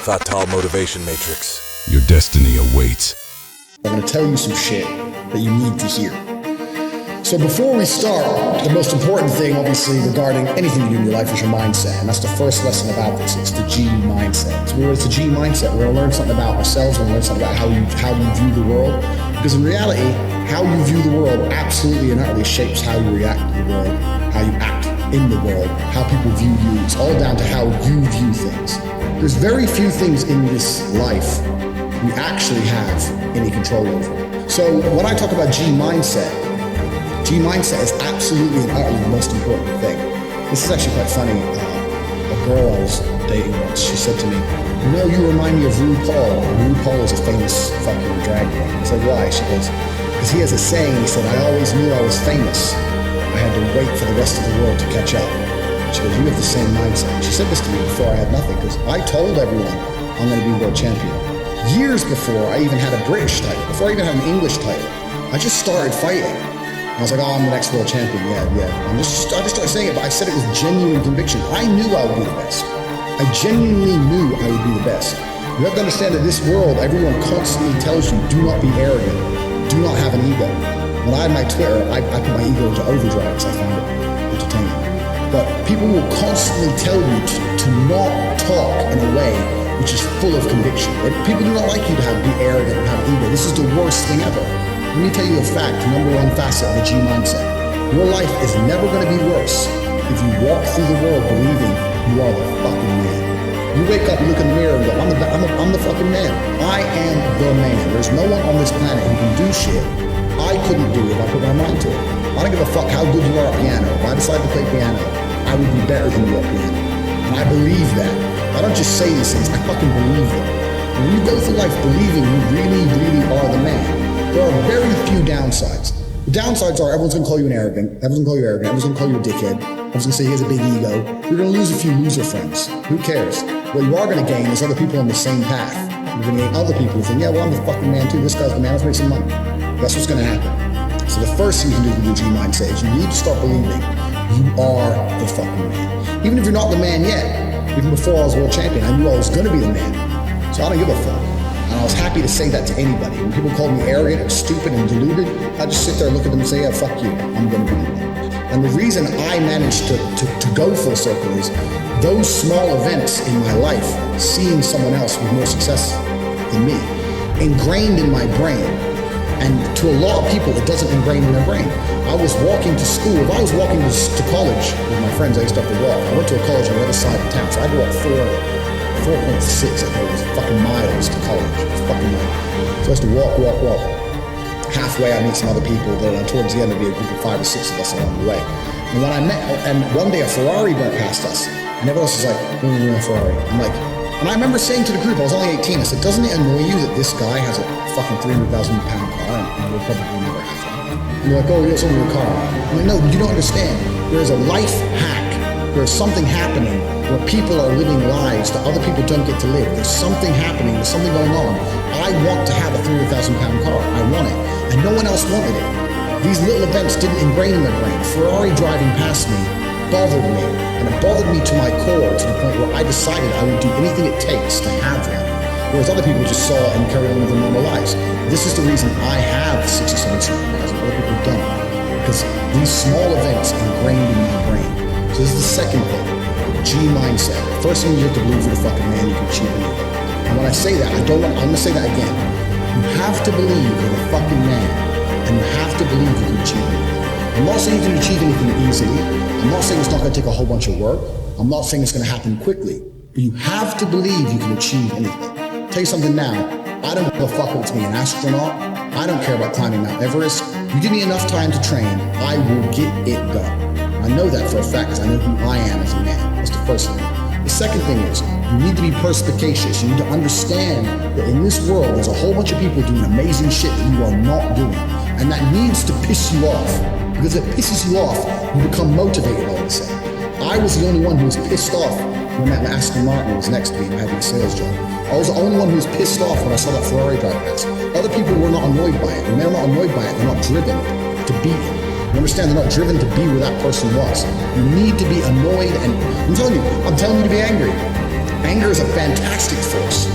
Fatal Motivation Matrix. Your destiny awaits. I'm going to tell you some shit that you need to hear. So before we start, the most important thing, obviously, regarding anything you do in your life is your mindset. And that's the first lesson about this. It's the G mindset. So it's the G mindset. We're going to learn something about ourselves. We're going to learn something about how you view the world. Because in reality, how you view the world absolutely and utterly shapes how you react to the world, how you act in the world, how people view you. It's all down to how you view things. There's very few things in this life we actually have any control over. So when I talk about G mindset is absolutely and utterly the most important thing. This is actually quite funny. A girl I was dating once, she said to me, "You know, you remind me of RuPaul. RuPaul is a famous fucking drag queen." I said, "Why?" She goes, "Because he has a saying, he said, I always knew I was famous. I had to wait for the rest of the world to catch up." She goes, "You have the same mindset." She said this to me before I had nothing, because I told everyone I'm going to be world champion. Years before I even had a British title, before I even had an English title, I just started fighting. I was like, "Oh, I'm the next world champion, yeah." I just started saying it, but I said it with genuine conviction. I knew I would be the best. I genuinely knew I would be the best. You have to understand that this world, everyone constantly tells you, do not be arrogant, do not have an ego. When I had my Twitter, I put my ego into overdrive because I found it entertaining. But people will constantly tell you to not talk in a way which is full of conviction. People do not like you to be arrogant and have ego. This is the worst thing ever. Let me tell you a fact, number one facet of the G mindset. Your life is never going to be worse if you walk through the world believing you are the fucking man. You wake up, you look in the mirror and go, I'm the fucking man. I am the man. There's no one on this planet who can do shit I couldn't do if I put my mind to it. I don't give a fuck how good you are at piano. If I decide to play piano, I would be better than you at piano. And I believe that. I don't just say these things, I fucking believe them. And when you go through life believing you really, really are the man, there are very few downsides. The downsides are everyone's going to call you everyone's going to call you a dickhead, everyone's going to say he has a big ego. You're going to lose a few loser friends. Who cares? What you are going to gain is other people on the same path. You're going to gain other people who think, yeah, well, I'm the fucking man too. This guy's the man. Let's make some money. That's what's going to happen. So the first thing you can do with your G mindset is you need to start believing you are the fucking man. Even if you're not the man yet, even before I was world champion, I knew I was going to be the man. So I don't give a fuck. And I was happy to say that to anybody. When people called me arrogant and stupid and deluded, I just sit there and look at them and say, yeah, fuck you. I'm going to be the man. And the reason I managed to go full circle is those small events in my life, seeing someone else with more success than me, ingrained in my brain. And to a lot of people, it doesn't ingrain in their brain. I was walking to school. If I was walking to college with my friends, I used to have to walk. I went to a college on the other side of town, so I had to walk 4.6, I think it was, fucking miles to college. It was fucking miles. So I used to walk. Halfway, I meet some other people. Then towards the end, there'd be a group of 5 or 6 of us along the way. And when I met, and one day a Ferrari went past us, and everyone else was like, "We're a Ferrari." I'm like, and I remember saying to the group, I was only 18, I said, "Doesn't it annoy you that this guy has a fucking 300,000 pound car and we'll probably never have one?" And they're like, "Oh, it's only a car." I'm like, "No, you don't understand. There's a life hack. There's something happening where people are living lives that other people don't get to live. There's something happening. There's something going on. I want to have a 300,000 pound car. I want it. And no one else wanted it. These little events didn't ingrain in their brain. Ferrari driving past me bothered me. And it bothered me to my core to the point where I decided I would do anything it takes to have that. Whereas other people just saw it and carried on with their normal lives. This is the reason I have 67 supercars and other people don't. Because these small events ingrained in my brain. So this is the second thing, G mindset. First thing you have to believe you're the fucking man, you can achieve anything. And when I say that, I'm going to say that again. You have to believe you're the fucking man, and you have to believe you can achieve anything. I'm not saying you can achieve anything easily. I'm not saying it's not going to take a whole bunch of work. I'm not saying it's going to happen quickly. But you have to believe you can achieve anything. I'll tell you something now. I don't give a fuck what's being an astronaut. I don't care about climbing Mount Everest. You give me enough time to train, I will get it done. I know that for a fact because I know who I am as a man. That's the first thing. The second thing is you need to be perspicacious. You need to understand that in this world, there's a whole bunch of people doing amazing shit that you are not doing. And that needs to piss you off. Because if it pisses you off, you become motivated all of a sudden. I was the only one who was pissed off when that Aston Martin was next to me and having a sales job. I was the only one who was pissed off when I saw that Ferrari drive past. Other people were not annoyed by it. When they're not annoyed by it, they're not driven to beat it. You understand they're not driven to be where that person was. You need to be annoyed, and I'm telling you to be angry. Anger is a fantastic force.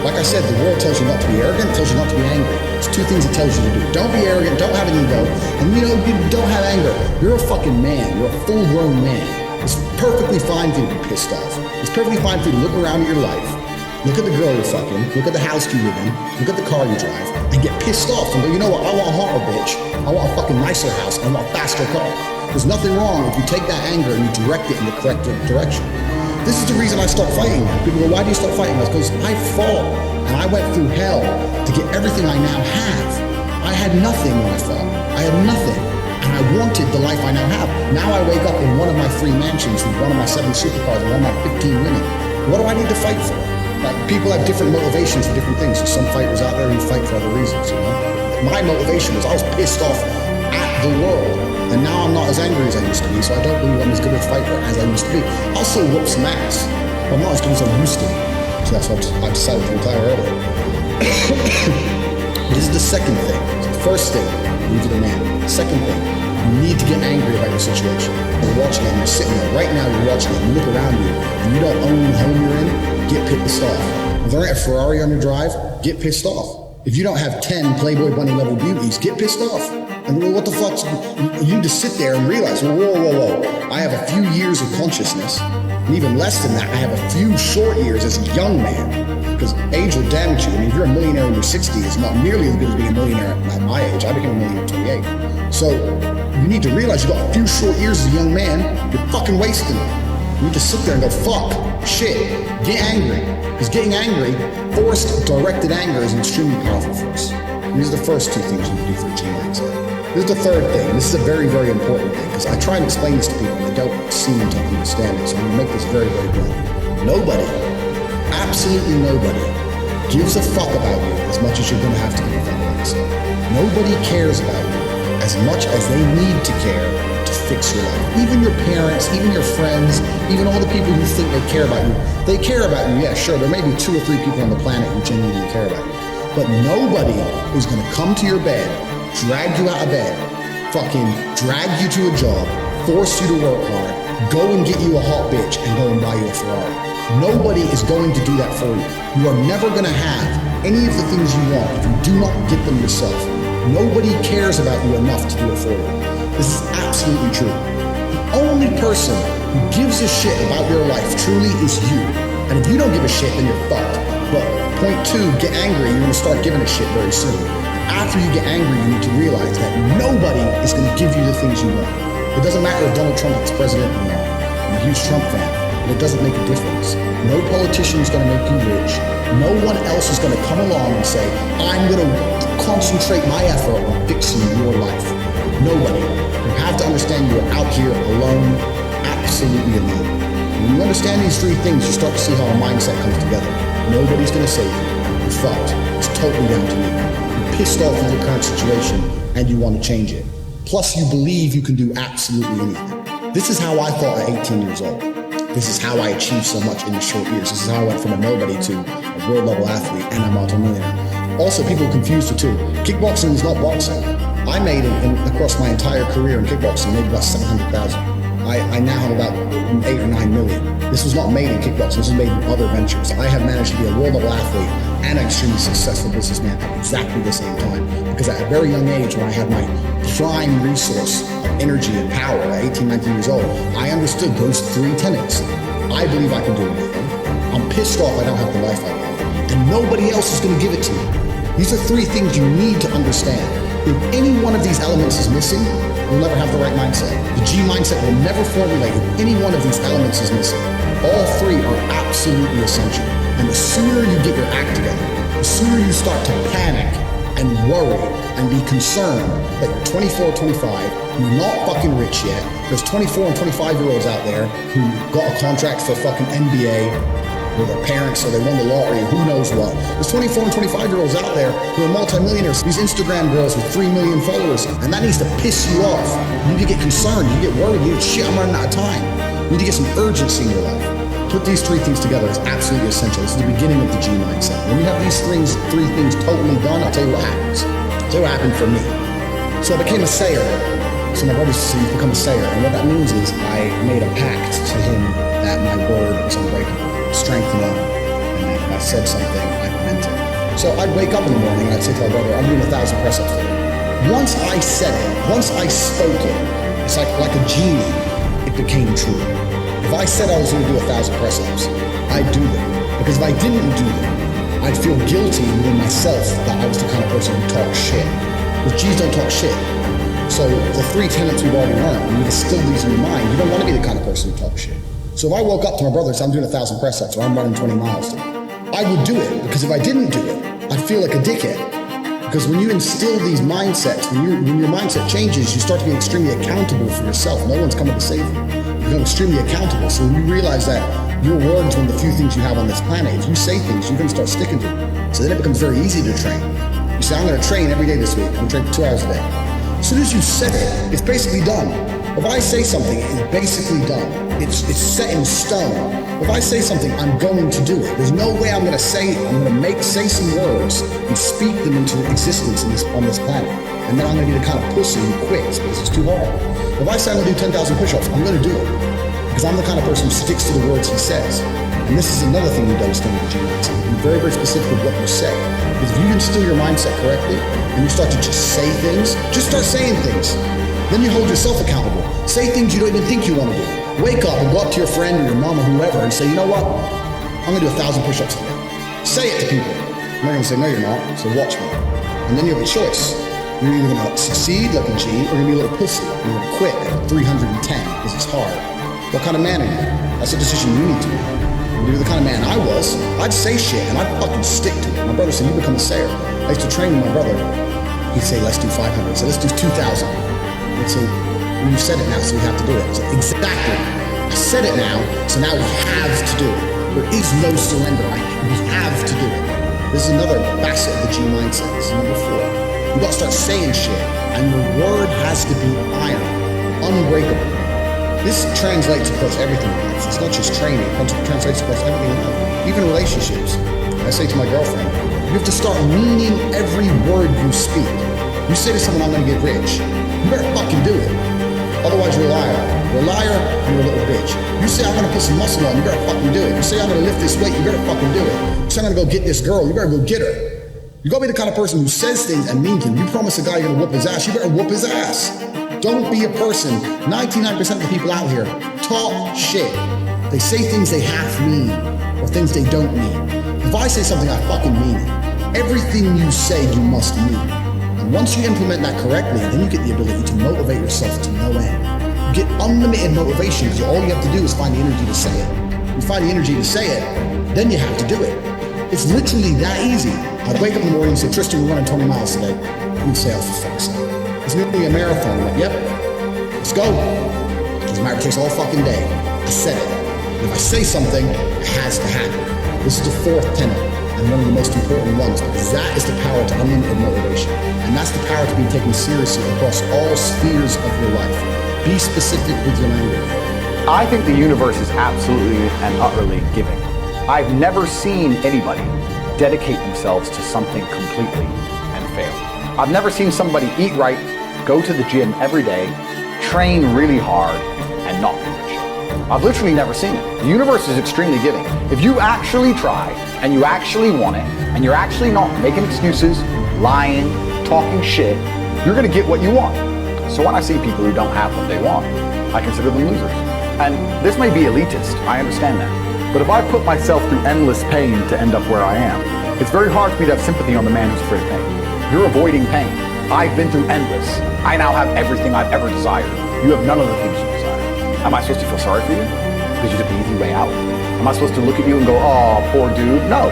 Like I said, the world tells you not to be arrogant, tells you not to be angry. It's two things it tells you to do. Don't be arrogant, don't have an ego, and you don't have anger. You're a fucking man. You're a full-grown man. It's perfectly fine for you to be pissed off. It's perfectly fine for you to look around at your life, look at the girl you're fucking, look at the house you live in, look at the car you drive, and get pissed off and go, you know what, I want a hotter bitch. I want a fucking nicer house. I want a faster car. There's nothing wrong if you take that anger and you direct it in the correct direction. This is the reason I stopped fighting. People go, why do you stop fighting? Because I fought and I went through hell to get everything I now have. I had nothing when I fought. I had nothing. And I wanted the life I now have. Now I wake up in one of my 3 mansions with one of my 7 supercars and one of my 15 women. What do I need to fight for? Like, people have different motivations for different things. There's some fighters out there who fight for other reasons, you know? My motivation was I was pissed off at the world. And now I'm not as angry as I used to be, so I don't believe I'm as good a fighter as I used to be. I'll still whoop some ass, but I'm not as good as I used to be. So that's why I decided to retire early. This is the second thing. So the first thing, you be the man. Second thing, you need to get angry about your situation. You're watching it, and you're sitting there. Right now, you're watching it, and you look around you, and you don't own the home you're in, get pissed off. If there ain't a Ferrari on your drive, get pissed off. If you don't have 10 Playboy Bunny level beauties, get pissed off. And what the fuck? You need to sit there and realize, whoa. I have a few years of consciousness. And even less than that, I have a few short years as a young man. Because age will damage you. I mean, if you're a millionaire in your 60s, it's not nearly as good as being a millionaire at my age. I became a millionaire at 28. So you need to realize you've got a few short years as a young man. You're fucking wasting it. You need to sit there and go, fuck, shit, get angry. Because getting angry, forced, directed anger is an extremely powerful force. These are the first 2 things you can do for a G mindset. This is the third thing, and this is a very, very important thing, because I try and explain this to people and they don't seem to understand it, so I'm going to make this very, very blunt. Nobody, absolutely nobody, gives a fuck about you as much as you're going to have to give a fuck about yourself. Nobody cares about you as much as they need to care to fix your life. Even your parents, even your friends, even all the people who think they care about you, they care about you, yeah, sure, there may be 2 or 3 people on the planet who genuinely care about you. But nobody is going to come to your bed, drag you out of bed, fucking drag you to a job, force you to work hard, go and get you a hot bitch and go and buy you a Ferrari. Nobody is going to do that for you. You are never going to have any of the things you want if you do not get them yourself. Nobody cares about you enough to do it for you. This is absolutely true. The only person who gives a shit about your life truly is you. And if you don't give a shit, then you're fucked. But point 2, get angry. You're going to start giving a shit very soon. After you get angry, you need to realize that nobody is going to give you the things you want. It doesn't matter if Donald Trump is president or not. I'm a huge Trump fan, but it doesn't make a difference. No politician is going to make you rich. No one else is going to come along and say, I'm going to concentrate my effort on fixing your life. Nobody. You have to understand you are out here alone, absolutely alone. When you understand these 3 things, you start to see how a mindset comes together. Nobody's going to save you. You're fucked. It's totally down to you. You're pissed off with your current situation and you want to change it. Plus, you believe you can do absolutely anything. This is how I thought at 18 years old. This is how I achieved so much in the short years. This is how I went from a nobody to a world level athlete and a multi-millionaire. Also, people are confused the 2. Kickboxing is not boxing. I made across my entire career in kickboxing, maybe about 700,000. I now have about 8 or 9 million. This was not made in kickboxing, this was made in other ventures. I have managed to be a world level athlete and an extremely successful businessman at exactly the same time. Because at a very young age, when I had my prime resource of energy and power at 18, 19 years old, I understood those 3 tenets. I believe I can do anything. I'm pissed off I don't have the life I want. And nobody else is going to give it to you. These are 3 things you need to understand. If any one of these elements is missing, you'll never have the right mindset. The G mindset will never formulate if any one of these elements is missing. All 3 are absolutely essential. And the sooner you get your act together, the sooner you start to panic and worry and be concerned that you're 24 or 25, you're not fucking rich yet. There's 24 and 25-year-olds out there who got a contract for fucking NBA with their parents, so they won the lottery, who knows what. There's 24 and 25-year-olds out there who are multimillionaires. These Instagram girls with 3 million followers, and that needs to piss you off. You need to get concerned, you get worried, you get shit, I'm running out of time. You need to get some urgency in your life. Put these 3 things together, it's absolutely essential. This is the beginning of the G mindset. When you have these 3 things totally done, I'll tell you what happens. I'll tell you what happened for me. So I became a sayer. So my brother said, you've become a sayer. And what that means is I made a pact to him that my word was unbreakable, strength enough, and that if I said something, I meant it. So I'd wake up in the morning and I'd say to my brother, I'm doing 1,000 press-ups today. Once I said it, once I spoke it, it's like a genie, it became true. If I said I was going to do 1,000 press-ups, I'd do them. Because if I didn't do them, I'd feel guilty within myself that I was the kind of person who talks shit. But G's don't talk shit. So the 3 tenets we've already learned, when you distill these in your mind, you don't want to be the kind of person who talks shit. So if I woke up to my brother and said, I'm doing 1,000 press-ups or I'm running 20 miles today, I would do it, because if I didn't do it, I'd feel like a dickhead. Because when you instill these mindsets, when your mindset changes, you start to be extremely accountable for yourself. No one's coming to save you. You become extremely accountable. So when you realize that your word is one of the few things you have on this planet, if you say things, you're going to start sticking to them. So then it becomes very easy to train. You say, I'm going to train every day this week. I'm going to train for 2 hours a day. As soon as you said it, it's basically done. If I say something, it's basically done. It's set in stone. If I say something, I'm going to do it. There's no way I'm going to say it. I'm going to say some words and speak them into existence on this planet. And then I'm going to be the kind of pussy who quits because it's too hard. If I say I'm going to do 10,000 push-ups, I'm going to do it. Because I'm the kind of person who sticks to the words he says. And this is another thing you don't understand with G-mindset. Be very, very specific with what you say. Because if you instill your mindset correctly, and you start to just say things, just start saying things. Then you hold yourself accountable. Say things you don't even think you want to do. Wake up and go up to your friend or your mom or whoever and say, you know what? I'm going to do 1,000 push-ups today. Say it to people. And they're going to say, no, you're not. So watch me. And then you have a choice. You're either going to succeed like a G, or you're going to be a little pussy. You're going to quit at 310 because it's hard. What kind of man are you? That's a decision you need to make. If you're the kind of man I was, I'd say shit and I'd fucking stick to it. My brother said, you become a sayer. I used to train with my brother. He'd say, let's do 500. I'd say, let's do 2,000. I'd say, well, you've said it now, so we have to do it. I said, exactly. I said it now, so now we have to do it. There is no surrender. We have to do it. This is another facet of the G mindset. This is number 4. You gotta start saying shit, and your word has to be iron, unbreakable. This translates across everything in life. It's not just training, it translates across everything in life. Even relationships. I say to my girlfriend, you have to start meaning every word you speak. You say to someone, I'm gonna get rich. You better fucking do it. Otherwise, you're a liar. You're a liar, and you're a little bitch. You say, I'm gonna put some muscle on, you better fucking do it. You say, I'm gonna lift this weight, you better fucking do it. You say, I'm gonna go get this girl, you better go get her. You gotta be the kind of person who says things and means them. You promise a guy you're gonna whoop his ass, you better whoop his ass. Don't be a person. 99% of the people out here talk shit. They say things they half mean, or things they don't mean. If I say something, I fucking mean it. Everything you say, you must mean. And once you implement that correctly, then you get the ability to motivate yourself to no end. You get unlimited motivation because all you have to do is find the energy to say it. You find the energy to say it, then you have to do it. It's literally that easy. I'd wake up in the morning and say, Tristan, we're running 20 miles today. You'd say, oh, for fuck's sake. It's going to be a marathon. I'm like, yep, let's go. Doesn't matter, it takes all fucking day. I said it. And if I say something, it has to happen. This is the 4th tenet, and one of the most important ones, because that is the power to unlimited motivation. And that's the power to be taken seriously across all spheres of your life. Be specific with your language. I think the universe is absolutely and utterly giving. I've never seen anybody dedicate themselves to something completely and fail. I've never seen somebody eat right, go to the gym every day, train really hard, and not be rich. I've literally never seen it. The universe is extremely giving. If you actually try, and you actually want it, and you're actually not making excuses, lying, talking shit, you're gonna get what you want. So when I see people who don't have what they want, I consider them losers. And this may be elitist, I understand that. But if I put myself through endless pain to end up where I am, it's very hard for me to have sympathy on the man who's afraid of pain. You're avoiding pain. I've been through endless. I now have everything I've ever desired. You have none of the things you desire. Am I supposed to feel sorry for you? Because you took the easy way out. Am I supposed to look at you and go, oh, poor dude? No,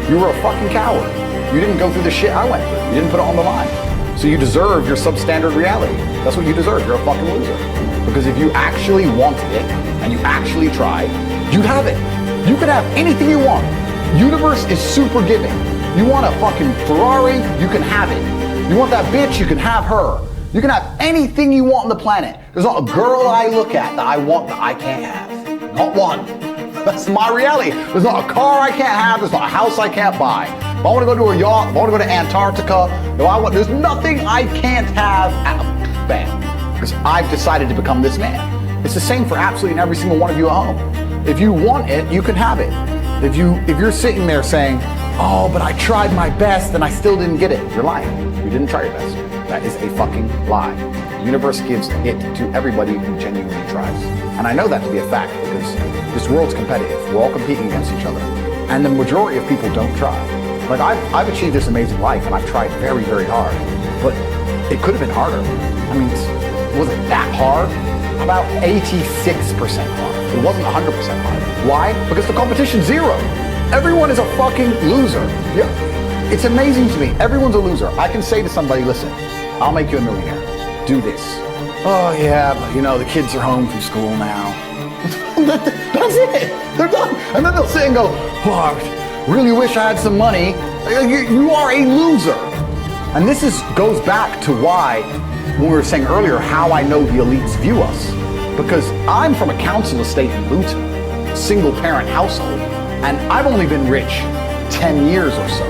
you were a fucking coward. You didn't go through the shit I went through. You didn't put it on the line. So you deserve your substandard reality. That's what you deserve. You're a fucking loser. Because if you actually wanted it, and you actually tried, you'd have it. You could have anything you want. Universe is super giving. You want a fucking Ferrari, you can have it. You want that bitch, you can have her. You can have anything you want on the planet. There's not a girl I look at that I want that I can't have. Not one. That's my reality. There's not a car I can't have. There's not a house I can't buy. If I want to go to a yacht, if I want to go to Antarctica, there's nothing I can't have. Bam. because I've decided to become this man. It's the same for absolutely every single one of you at home. If you want it, you can have it. If you're sitting there saying, oh, but I tried my best and I still didn't get it, you're lying. You didn't try your best. That is a fucking lie. The universe gives it to everybody who genuinely tries. And I know that to be a fact because this world's competitive. We're all competing against each other. And the majority of people don't try. Like I've achieved this amazing life and I've tried very, very hard. But it could have been harder. I mean, was it that hard? About 86% hard. It wasn't 100% hard. Why? Because the competition's zero. Everyone is a fucking loser. Yeah. It's amazing to me. Everyone's a loser. I can say to somebody, listen, I'll make you a millionaire. Do this. Oh yeah, but you know, the kids are home from school now. That's it. They're done. And then they'll sit and go, oh, I really wish I had some money. You are a loser. And this goes back to why, when we were saying earlier, how I know the elites view us. Because I'm from a council estate in Luton, single parent household, and I've only been rich 10 years or so.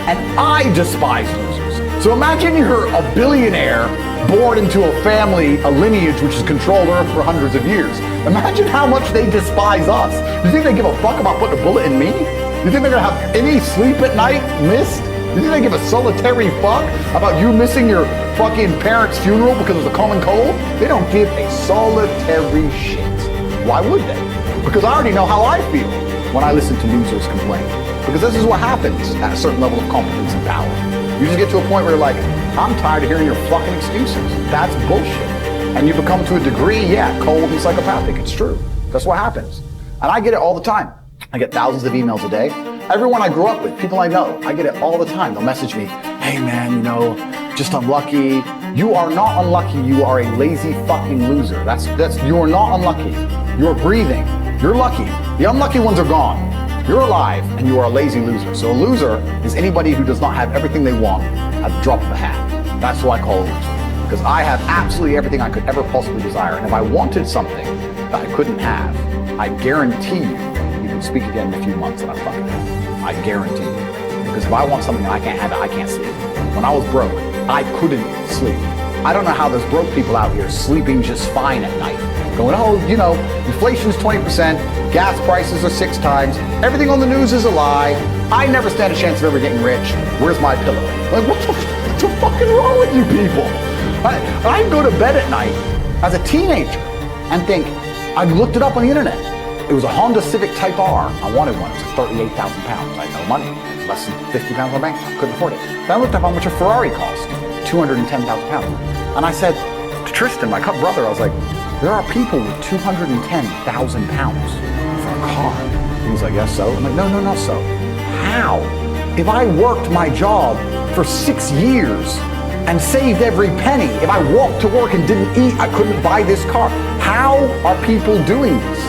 And I despise losers. So imagine you're a billionaire born into a family, a lineage which has controlled Earth for hundreds of years. Imagine how much they despise us. You think they give a fuck about putting a bullet in me? You think they're gonna have any sleep at night missed? You think they give a solitary fuck about you missing your fucking parents' funeral because of the common cold? They don't give a solitary shit. Why would they? Because I already know how I feel when I listen to losers complain. Because this is what happens at a certain level of competence and power. You just get to a point where you're like, I'm tired of hearing your fucking excuses. That's bullshit. And you become to a degree, yeah, cold and psychopathic. It's true. That's what happens. And I get it all the time. I get thousands of emails a day. Everyone I grew up with, people I know, I get it all the time. They'll message me, hey man, you know, just unlucky. You are not unlucky. You are a lazy fucking loser. You are not unlucky. You're breathing. You're lucky. The unlucky ones are gone. You're alive and you are a lazy loser. So a loser is anybody who does not have everything they want at the drop of a hat. That's what I call a loser. Because I have absolutely everything I could ever possibly desire. And if I wanted something that I couldn't have, I guarantee you can speak again in a few months and I fucking have. I guarantee you. Because if I want something that I can't have it, I can't sleep. When I was broke, I couldn't sleep. I don't know how there's broke people out here sleeping just fine at night. Going, oh, you know, inflation's 20%, gas prices are 6 times, everything on the news is a lie, I never stand a chance of ever getting rich, where's my pillow? Like, what the fuck is wrong with you people? I go to bed at night as a teenager and think, I looked it up on the internet. It was a Honda Civic Type R. I wanted one. It was like 38,000 pounds. I had no money. Less than 50 pounds in my bank account. Couldn't afford it. Then I looked up how much a Ferrari cost. 210,000 pounds. And I said to Tristan, my brother, I was like, there are people with 210,000 pounds for a car. He was like, yes, so? I'm like, no, not so. How? If I worked my job for 6 years and saved every penny, if I walked to work and didn't eat, I couldn't buy this car. How are people doing this?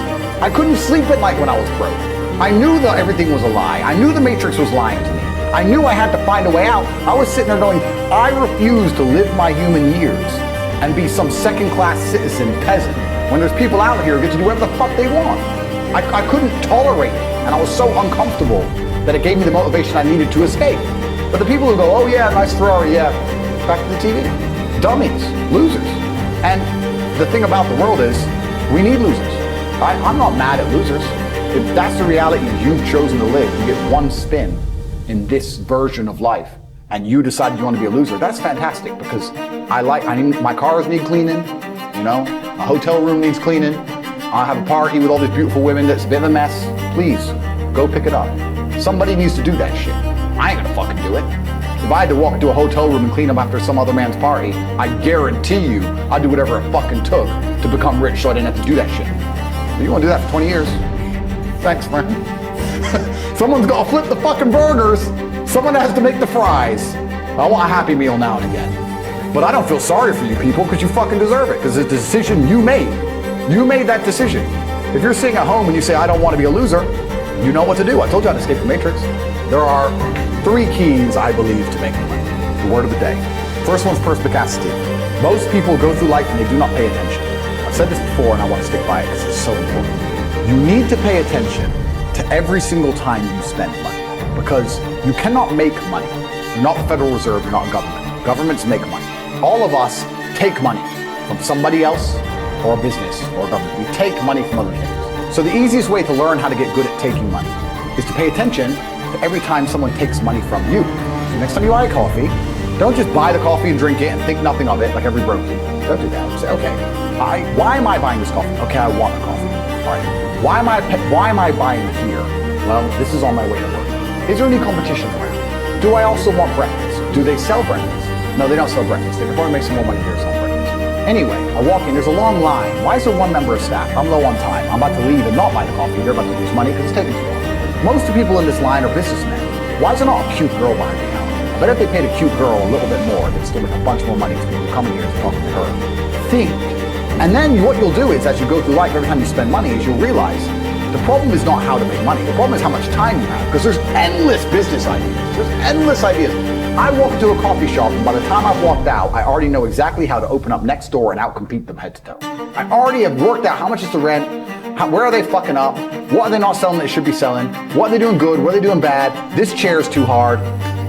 I couldn't sleep at night when I was broke. I knew that everything was a lie. I knew the Matrix was lying to me. I knew I had to find a way out. I was sitting there going, I refuse to live my human years and be some second-class citizen peasant when there's people out here who get to do whatever the fuck they want. I couldn't tolerate it, and I was so uncomfortable that it gave me the motivation I needed to escape. But the people who go, oh yeah, nice Ferrari, yeah, back to the TV. Dummies, losers. And the thing about the world is, we need losers. I'm not mad at losers. If that's the reality you've chosen to live, you get one spin in this version of life, and you decided you want to be a loser, that's fantastic, because my cars need cleaning, you know, my hotel room needs cleaning, I have a party with all these beautiful women that's a bit of a mess. Please, go pick it up. Somebody needs to do that shit. I ain't gonna fucking do it. If I had to walk into a hotel room and clean up after some other man's party, I guarantee you I'd do whatever it fucking took to become rich so I didn't have to do that shit. But you wanna do that for 20 years? Thanks, friend. Someone's gotta flip the fucking burgers. Someone has to make the fries. I want a Happy Meal now and again. But I don't feel sorry for you people because you fucking deserve it, because it's a decision you made. You made that decision. If you're sitting at home and you say, I don't want to be a loser, you know what to do. I told you how to escape the Matrix. There are 3 keys, I believe, to making money. The word of the day. First one's perspicacity. Most people go through life and they do not pay attention. I've said this before and I want to stick by it because it's so important. You need to pay attention to every single time you spend money, because you cannot make money. You're not the Federal Reserve, you're not government. Governments make money. All of us take money. from somebody else or a business or a government. We take money from other things. So the easiest way to learn how to get good at taking money is to pay attention to every time someone takes money from you. So next time you buy coffee, don't just buy the coffee and drink it and think nothing of it like every broke dude. Don't do that. Say, okay, why am I buying this coffee? Okay, I want the coffee. All right. Why am I buying here? Well, this is on my way to work. Is there any competition around? Do I also want breakfast? Do they sell breakfast? No, they don't sell breakfast. They can probably make some more money here selling breakfast. Anyway, I walk in, there's a long line. Why is there one member of staff? I'm low on time. I'm about to leave and not buy the coffee. They're about to lose money because it's taking too long. Most of the people in this line are businessmen. Why is there not a cute girl behind the counter? I bet if they paid a cute girl a little bit more, they'd still make a bunch more money to people coming here to talk to her. Think. And then what you'll do is, as you go through life, every time you spend money, is you'll realize the problem is not how to make money. The problem is how much time you have, because there's endless business ideas. There's endless ideas. I walk into a coffee shop, and by the time I've walked out, I already know exactly how to open up next door and outcompete them head to toe. I already have worked out how much is the rent, where are they fucking up, what are they not selling that they should be selling, what are they doing good, what are they doing bad, this chair is too hard,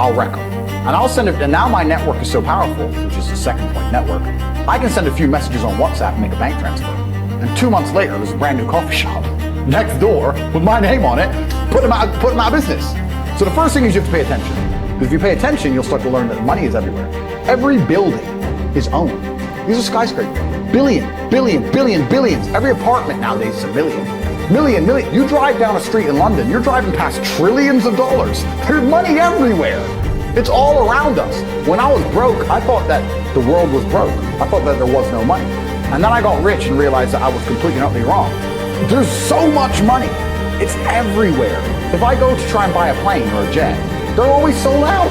I'll wreck them. And I'll send it, and now my network is so powerful, which is the second point, network, I can send a few messages on WhatsApp and make a bank transfer. And 2 months later, there's a brand new coffee shop next door with my name on it, put them out of business. So the first thing is you have to pay attention. Because if you pay attention, you'll start to learn that money is everywhere. Every building is owned. These are skyscrapers. Billions. Every apartment nowadays is a million. Million. You drive down a street in London, you're driving past trillions of dollars. There's money everywhere. It's all around us. When I was broke, I thought that the world was broke. I thought that there was no money. And then I got rich and realized that I was completely and utterly wrong. There's so much money. It's everywhere. If I go to try and buy a plane or a jet, they're always sold out.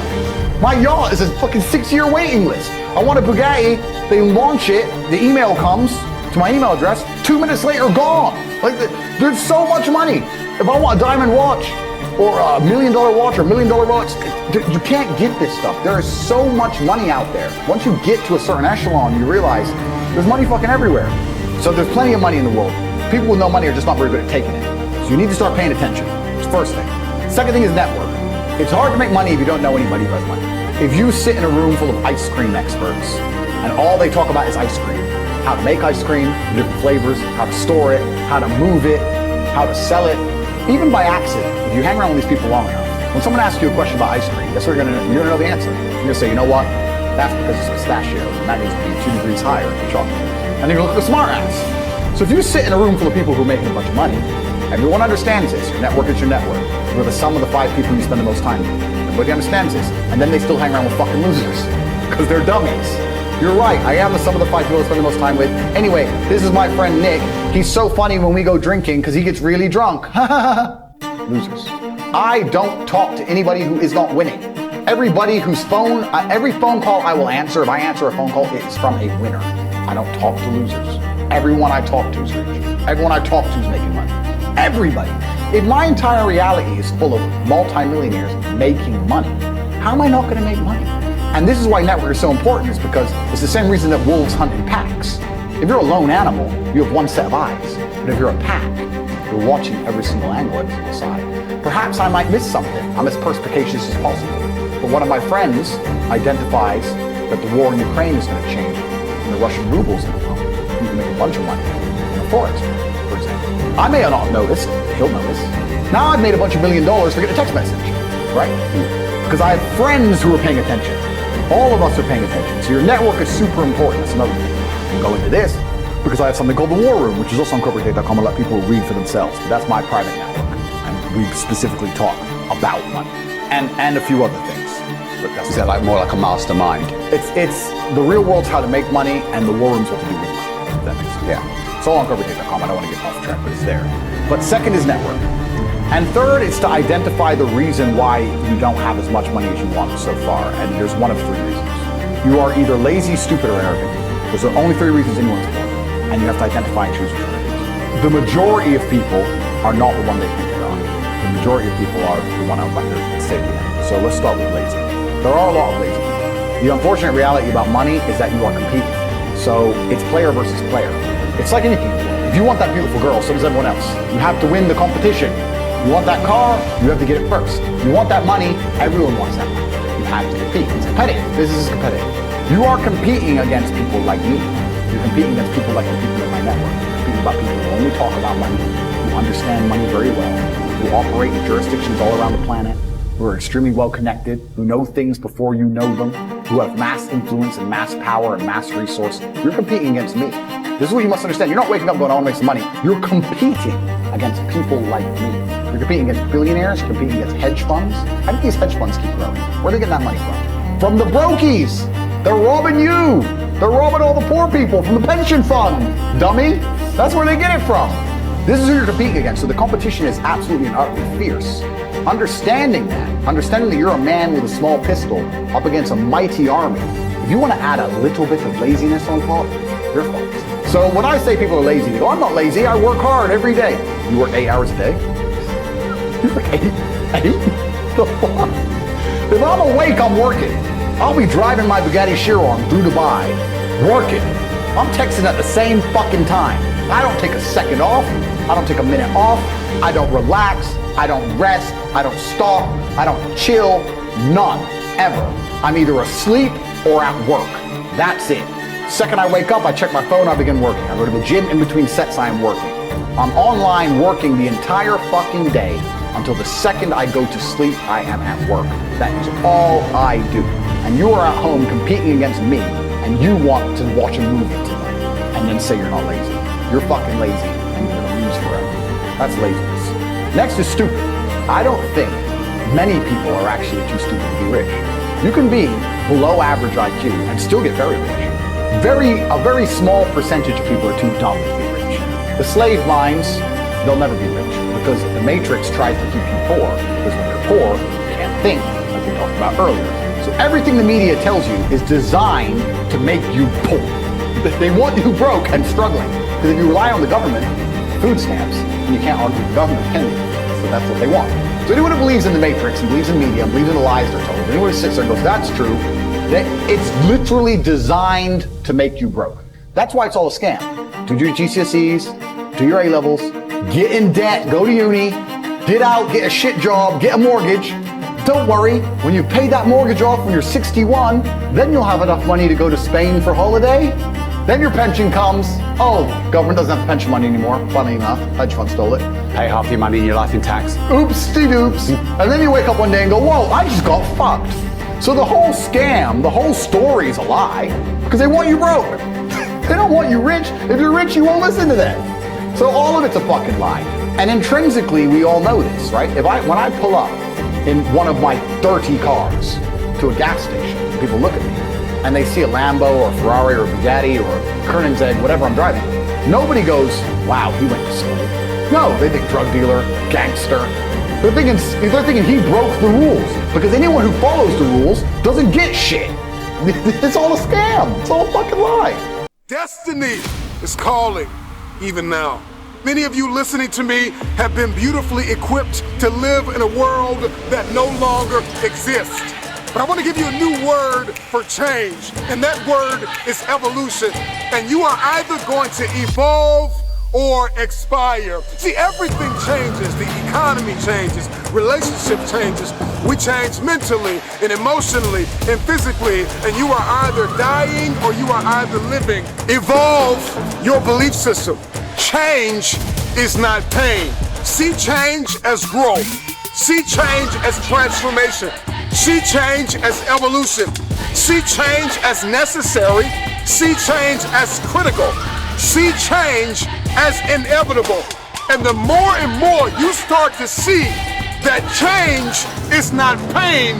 My yacht is a fucking 6-year waiting list. I want a Bugatti, they launch it, the email comes to my email address, 2 minutes later, gone. Like, there's so much money. If I want a diamond watch, or a $1 million watch, or $1 million Rolex, you can't get this stuff. There is so much money out there. Once you get to a certain echelon, you realize there's money fucking everywhere. So there's plenty of money in the world. People with no money are just not very good at taking it. So you need to start paying attention. It's the first thing. Second thing is network. It's hard to make money if you don't know anybody who has money. If you sit in a room full of ice cream experts and all they talk about is ice cream, how to make ice cream, different flavors, how to store it, how to move it, how to sell it, even by accident, if you hang around with these people long enough, when someone asks you a question about ice cream, guess what you're gonna know the answer. You're gonna say, you know what? That's because it's pistachio, and that needs to be 2 degrees higher than chocolate. And you're gonna look at the smart ass. So if you sit in a room full of people who are making a bunch of money, everyone understands this. Your network is your network. You're the sum of the 5 people you spend the most time with. Everybody understands this. And then they still hang around with fucking losers, because they're dummies. You're right, I am the sum of the 5 people I spend the most time with. Anyway, this is my friend Nick. He's so funny when we go drinking because he gets really drunk. Losers. I don't talk to anybody who is not winning. Every phone call I will answer, if I answer a phone call, it is from a winner. I don't talk to losers. Everyone I talk to is rich. Everyone I talk to is making money. Everybody. If my entire reality is full of multimillionaires making money, how am I not going to make money? And this is why network is so important, is because it's the same reason that wolves hunt in packs. If you're a lone animal, you have one set of eyes. But if you're a pack, you're watching every single angle, every single side. Perhaps I might miss something. I'm as perspicacious as possible. But one of my friends identifies that the war in Ukraine is going to change and the Russian ruble is going to come. You can make a bunch of money in the forex, for example. I may not notice, he'll notice. Now I've made a bunch of $1 million for getting a text message, right? Because I have friends who are paying attention. All of us are paying attention. So your network is super important. That's another thing. You can go into this because I have something called the War Room, which is also on corporatetate.com. I let people read for themselves. But that's my private network. And we specifically talk about money and a few other things. But that's is that like more like a mastermind? It's the real world's how to make money, and the War Room's what to do with money. If that makes sense. Yeah. It's all on corporatetate.com. I don't want to get off track, but it's there. But second is network. And third is to identify the reason why you don't have as much money as you want so far. And there's one of 3 reasons. You are either lazy, stupid, or arrogant. Those are only 3 reasons anyone's born. And you have to identify and choose which one it is. The majority of people are not the one they think they are. The majority of people are the one I'm about to say to you. So let's start with lazy. There are a lot of lazy people. The unfortunate reality about money is that you are competing. So it's player versus player. It's like anything. If you want that beautiful girl, so does everyone else. You have to win the competition. You want that car, you have to get it first. You want that money, everyone wants that money. You have to compete. It's competitive. Business is competitive. You are competing against people like me. You're competing against people like the people in my network. You're competing about people who only talk about money, who understand money very well, who operate in jurisdictions all around the planet, who are extremely well connected, who know things before you know them, who have mass influence and mass power and mass resource. You're competing against me. This is what you must understand. You're not waking up going, I want to make some money. You're competing against people like me. You're competing against billionaires, you're competing against hedge funds. How do these hedge funds keep growing? Where are they getting that money from? From the brokies. They're robbing you. They're robbing all the poor people from the pension fund, dummy. That's where they get it from. This is who you're competing against. So the competition is absolutely and utterly fierce. Understanding that you're a man with a small pistol up against a mighty army, if you want to add a little bit of laziness on top, you're fucked. So when I say people are lazy, they go, I'm not lazy, I work hard every day. You work 8 hours a day? You work 8? The fuck? If I'm awake, I'm working. I'll be driving my Bugatti Chiron through Dubai, working. I'm texting at the same fucking time. I don't take a second off. I don't take a minute off. I don't relax. I don't rest. I don't stop. I don't chill. None. Ever. I'm either asleep or at work. That's it. Second I wake up, I check my phone, I begin working. I go to the gym in between sets, I am working. I'm online working the entire fucking day until the second I go to sleep, I am at work. That is all I do. And you are at home competing against me, and you want to watch a movie tonight, and then say you're not lazy. You're fucking lazy, and you're gonna lose forever. That's laziness. Next is stupid. I don't think many people are actually too stupid to be rich. You can be below average IQ and still get very rich. A very small percentage of people are too dumb to be rich. The slave minds, they'll never be rich because the matrix tries to keep you poor, because when you're poor, you can't think, like we talked about earlier. So everything the media tells you is designed to make you poor. They want you broke and struggling, because if you rely on the government, food stamps, and you can't argue with the government, can you? So that's what they want. So anyone who believes in the matrix and believes in media and believes in the lies they're told, anyone who sits there and goes, that's true, it's literally designed to make you broke. That's why it's all a scam. Do your GCSEs, do your A-levels, get in debt, go to uni, get out, get a shit job, get a mortgage. Don't worry, when you've paid that mortgage off when you're 61, then you'll have enough money to go to Spain for holiday. Then your pension comes. Oh, government doesn't have the pension money anymore, funny enough. Hedge fund stole it. Pay half your money in your life in tax. Oopsie-doops. And then you wake up one day and go, whoa, I just got fucked. So the whole scam, the whole story is a lie because they want you broke. They don't want you rich. If you're rich, you won't listen to them. So all of it's a fucking lie. And intrinsically, we all know this, right? When I pull up in one of my 30 cars to a gas station, and people look at me and they see a Lambo or a Ferrari or a Bugatti or a Koenigsegg, whatever I'm driving, nobody goes, wow, he went to school. No, they think drug dealer, gangster. They're thinking he broke the rules, because anyone who follows the rules doesn't get shit. It's all a scam. It's all a fucking lie. Destiny is calling, even now. Many of you listening to me have been beautifully equipped to live in a world that no longer exists. But I want to give you a new word for change, and that word is evolution. And you are either going to evolve or expire. See, everything changes. The economy changes, relationship changes. We change mentally and emotionally and physically, and you are either dying or you are either living. Evolve your belief system. Change is not pain. See change as growth. See change as transformation. See change as evolution. See change as necessary. See change as critical. See change as inevitable. And the more and more you start to see that change is not pain,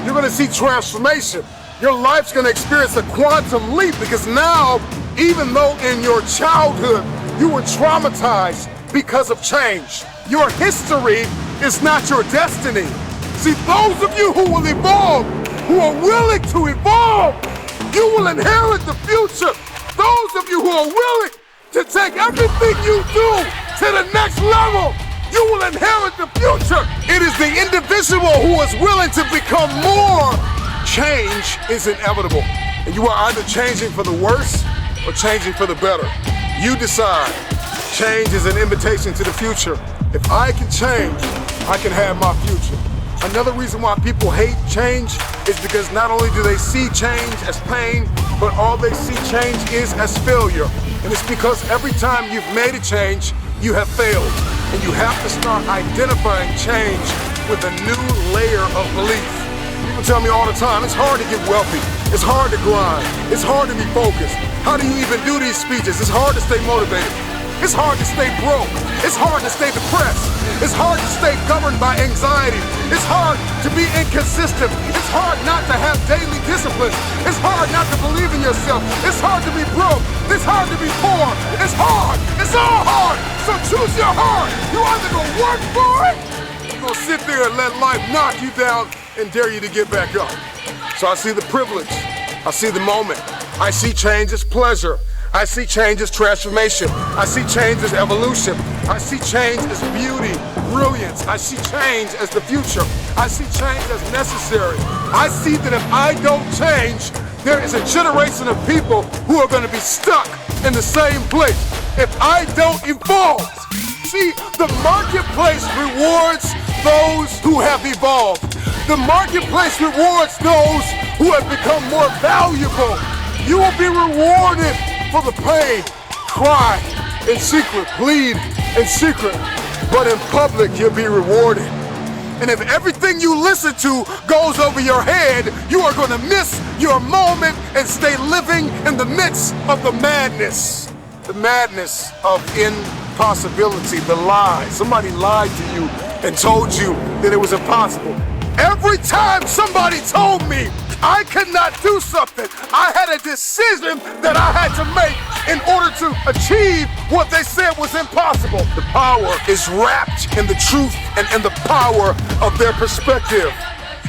you're gonna see transformation. Your life's gonna experience a quantum leap, because now, even though in your childhood you were traumatized because of change, your history is not your destiny. See, those of you who will evolve, who are willing to evolve, you will inherit the future. Those of you who are willing to take everything you do to the next level, you will inherit the future. It is the individual who is willing to become more. Change is inevitable. And you are either changing for the worse or changing for the better. You decide. Change is an invitation to the future. If I can change, I can have my future. Another reason why people hate change is because not only do they see change as pain, but all they see change is as failure. And it's because every time you've made a change, you have failed. And you have to start identifying change with a new layer of belief. People tell me all the time, it's hard to get wealthy. It's hard to grind. It's hard to be focused. How do you even do these speeches? It's hard to stay motivated. It's hard to stay broke. It's hard to stay depressed. It's hard to stay governed by anxiety. It's hard to be inconsistent. It's hard not to have daily discipline. It's hard not to believe in yourself. It's hard to be broke. It's hard to be poor. It's hard. It's all hard. So choose your heart. You either gonna work for it, or you're gonna sit there and let life knock you down and dare you to get back up. So I see the privilege. I see the moment. I see change as pleasure. I see change as transformation. I see change as evolution. I see change as beauty, brilliance. I see change as the future. I see change as necessary. I see that if I don't change, there is a generation of people who are going to be stuck in the same place. If I don't evolve, see, the marketplace rewards those who have evolved. The marketplace rewards those who have become more valuable. You will be rewarded for the pain, cry in secret, bleed in secret, but in public you'll be rewarded. And if everything you listen to goes over your head, you are going to miss your moment and stay living in the midst of the madness of impossibility, the lie. Somebody lied to you and told you that it was impossible. Every time somebody told me I could not do something, I had a decision that I had to make in order to achieve what they said was impossible. The power is wrapped in the truth and in the power of their perspective.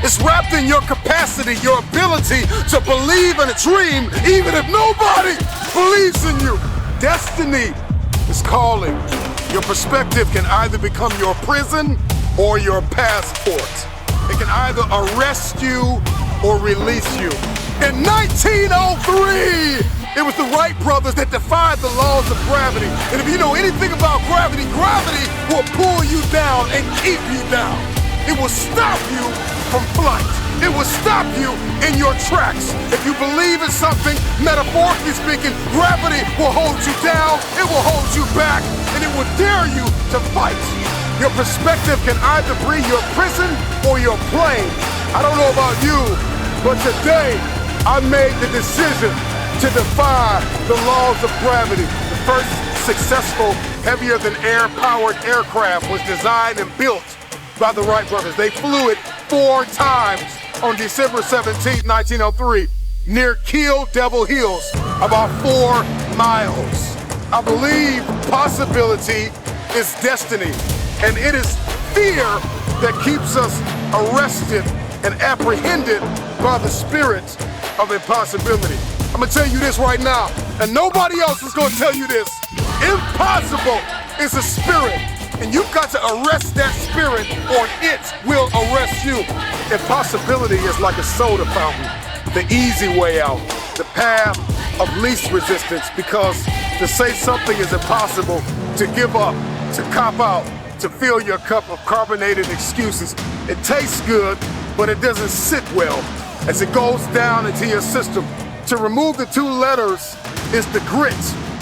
It's wrapped in your capacity, your ability to believe in a dream, even if nobody believes in you. Destiny is calling. Your perspective can either become your prison or your passport. It can either arrest you or release you. In 1903, it was the Wright brothers that defied the laws of gravity. And if you know anything about gravity, gravity will pull you down and keep you down. It will stop you from flight. It will stop you in your tracks. If you believe in something, metaphorically speaking, gravity will hold you down, it will hold you back, and it will dare you to fight. Your perspective can either be your prison or your plane. I don't know about you, but today I made the decision to defy the laws of gravity. The first successful heavier-than-air powered aircraft was designed and built by the Wright brothers. They flew it 4 times on December 17, 1903, near Kill Devil Hills, about 4 miles. I believe possibility is destiny, and it is fear that keeps us arrested and apprehended by the spirit of impossibility. I'm gonna tell you this right now, and nobody else is gonna tell you this. Impossible is a spirit, and you've got to arrest that spirit or it will arrest you. Impossibility is like a soda fountain, the easy way out, the path of least resistance, because to say something is impossible, to give up, to cop out, to fill your cup of carbonated excuses, it tastes good, but it doesn't sit well as it goes down into your system. To remove the 2 letters is the grit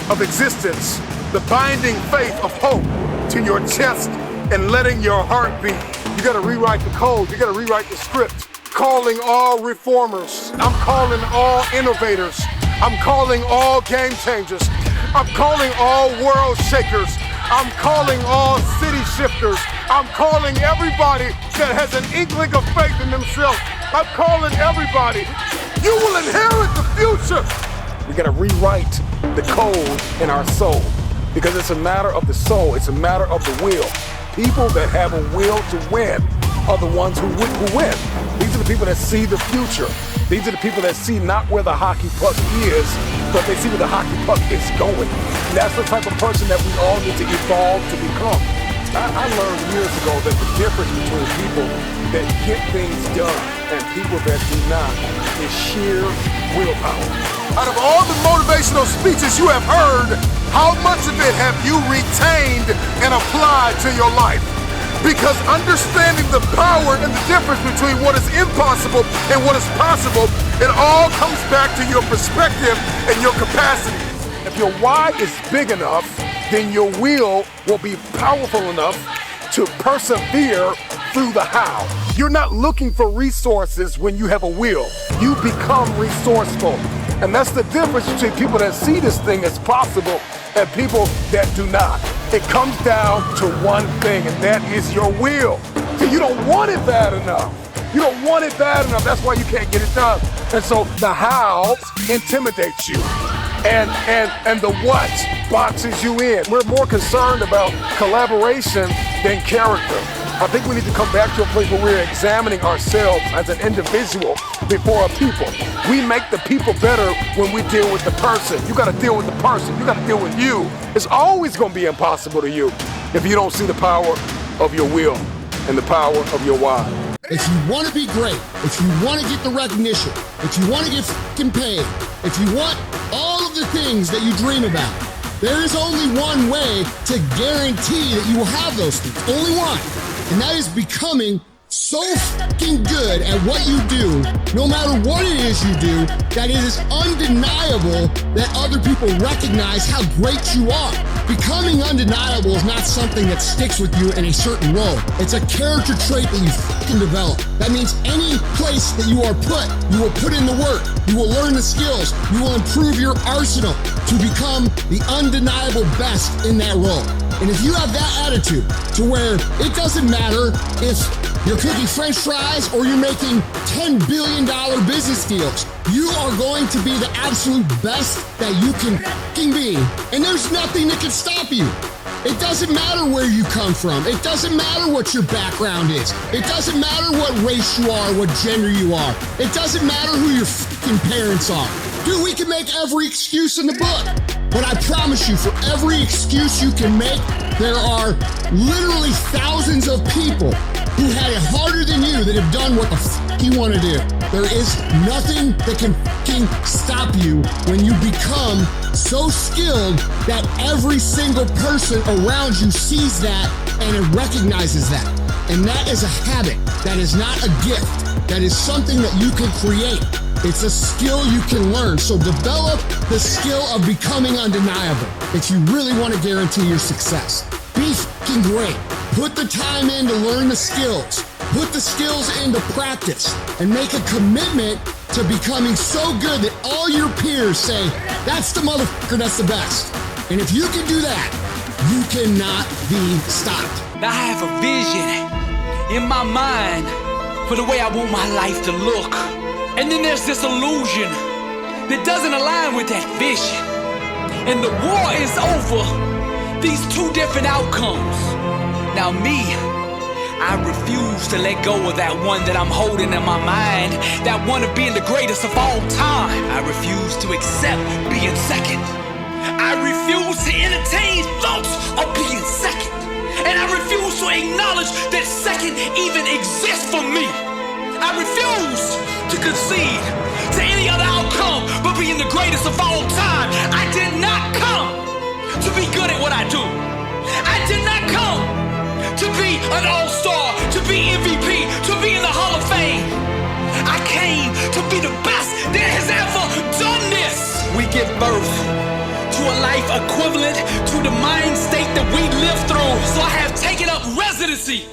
of existence, the binding faith of hope to your chest and letting your heart beat. You gotta rewrite the code, you gotta rewrite the script. Calling all reformers, I'm calling all innovators, I'm calling all game changers, I'm calling all world shakers, I'm calling all city shifters, I'm calling everybody that has an inkling of faith in themselves, I'm calling everybody. You will inherit the future. We gotta rewrite the code in our soul, because it's a matter of the soul, it's a matter of the will. People that have a will to win are the ones who win. These are the people that see the future. These are the people that see not where the hockey puck is, but they see where the hockey puck is going. And that's the type of person that we all need to evolve to become. I learned years ago that the difference between people that get things done and people that do not is sheer willpower. Out of all the motivational speeches you have heard, how much of it have you retained and applied to your life? Because understanding the power and the difference between what is impossible and what is possible, it all comes back to your perspective and your capacity. If your why is big enough, then your will be powerful enough to persevere through the how. You're not looking for resources when you have a will. You become resourceful. And that's the difference between people that see this thing as possible and people that do not. It comes down to one thing, and that is your will. So you don't want it bad enough. You don't want it bad enough. That's why you can't get it done. And so the how intimidates you. And the what boxes you in. We're more concerned about collaboration than character. I think we need to come back to a place where we're examining ourselves as an individual before a people. We make the people better when we deal with the person. You gotta deal with the person. You gotta deal with you. It's always gonna be impossible to you if you don't see the power of your will and the power of your why. If you want to be great, if you want to get the recognition, if you want to get fucking paid, if you want all of the things that you dream about, there is only one way to guarantee that you will have those things. Only one. And that is becoming so fucking good at what you do, no matter what it is you do, that it is undeniable that other people recognize how great you are. Becoming undeniable is not something that sticks with you in a certain role. It's a character trait that you fucking develop. That means any place that you are put, you will put in the work, you will learn the skills, you will improve your arsenal to become the undeniable best in that role. And if you have that attitude to where it doesn't matter if you're cooking French fries or you're making $10 billion business deals, you are going to be the absolute best that you can fucking be. And there's nothing that can stop you. It doesn't matter where you come from. It doesn't matter what your background is. It doesn't matter what race you are, what gender you are. It doesn't matter who your fucking parents are. Dude, we can make every excuse in the book. But I promise you, for every excuse you can make, there are literally thousands of people who had it harder than you that have done what the fuck you want to do. There is nothing that can fucking stop you when you become so skilled that every single person around you sees that and it recognizes that. And that is a habit. That is not a gift. That is something that you can create. It's a skill you can learn. So develop the skill of becoming undeniable if you really want to guarantee your success. Be fucking great. Put the time in to learn the skills. Put the skills into practice and make a commitment to becoming so good that all your peers say, that's the motherfucker that's the best. And if you can do that, you cannot be stopped. I have a vision in my mind for the way I want my life to look. And then there's this illusion that doesn't align with that vision. And the war is over these two different outcomes. Now me, I refuse to let go of that one that I'm holding in my mind, that one of being the greatest of all time. I refuse to accept being second. I refuse to entertain thoughts of being second. And I refuse to acknowledge that second even exists for me. I refuse to concede to any other outcome but being the greatest of all time. I did not come to be good at what I do. I did not come to be an all-star, to be MVP, to be in the Hall of Fame. I came to be the best that has ever done this. We give birth to a life equivalent to the mind state that we live through. So I have taken up residency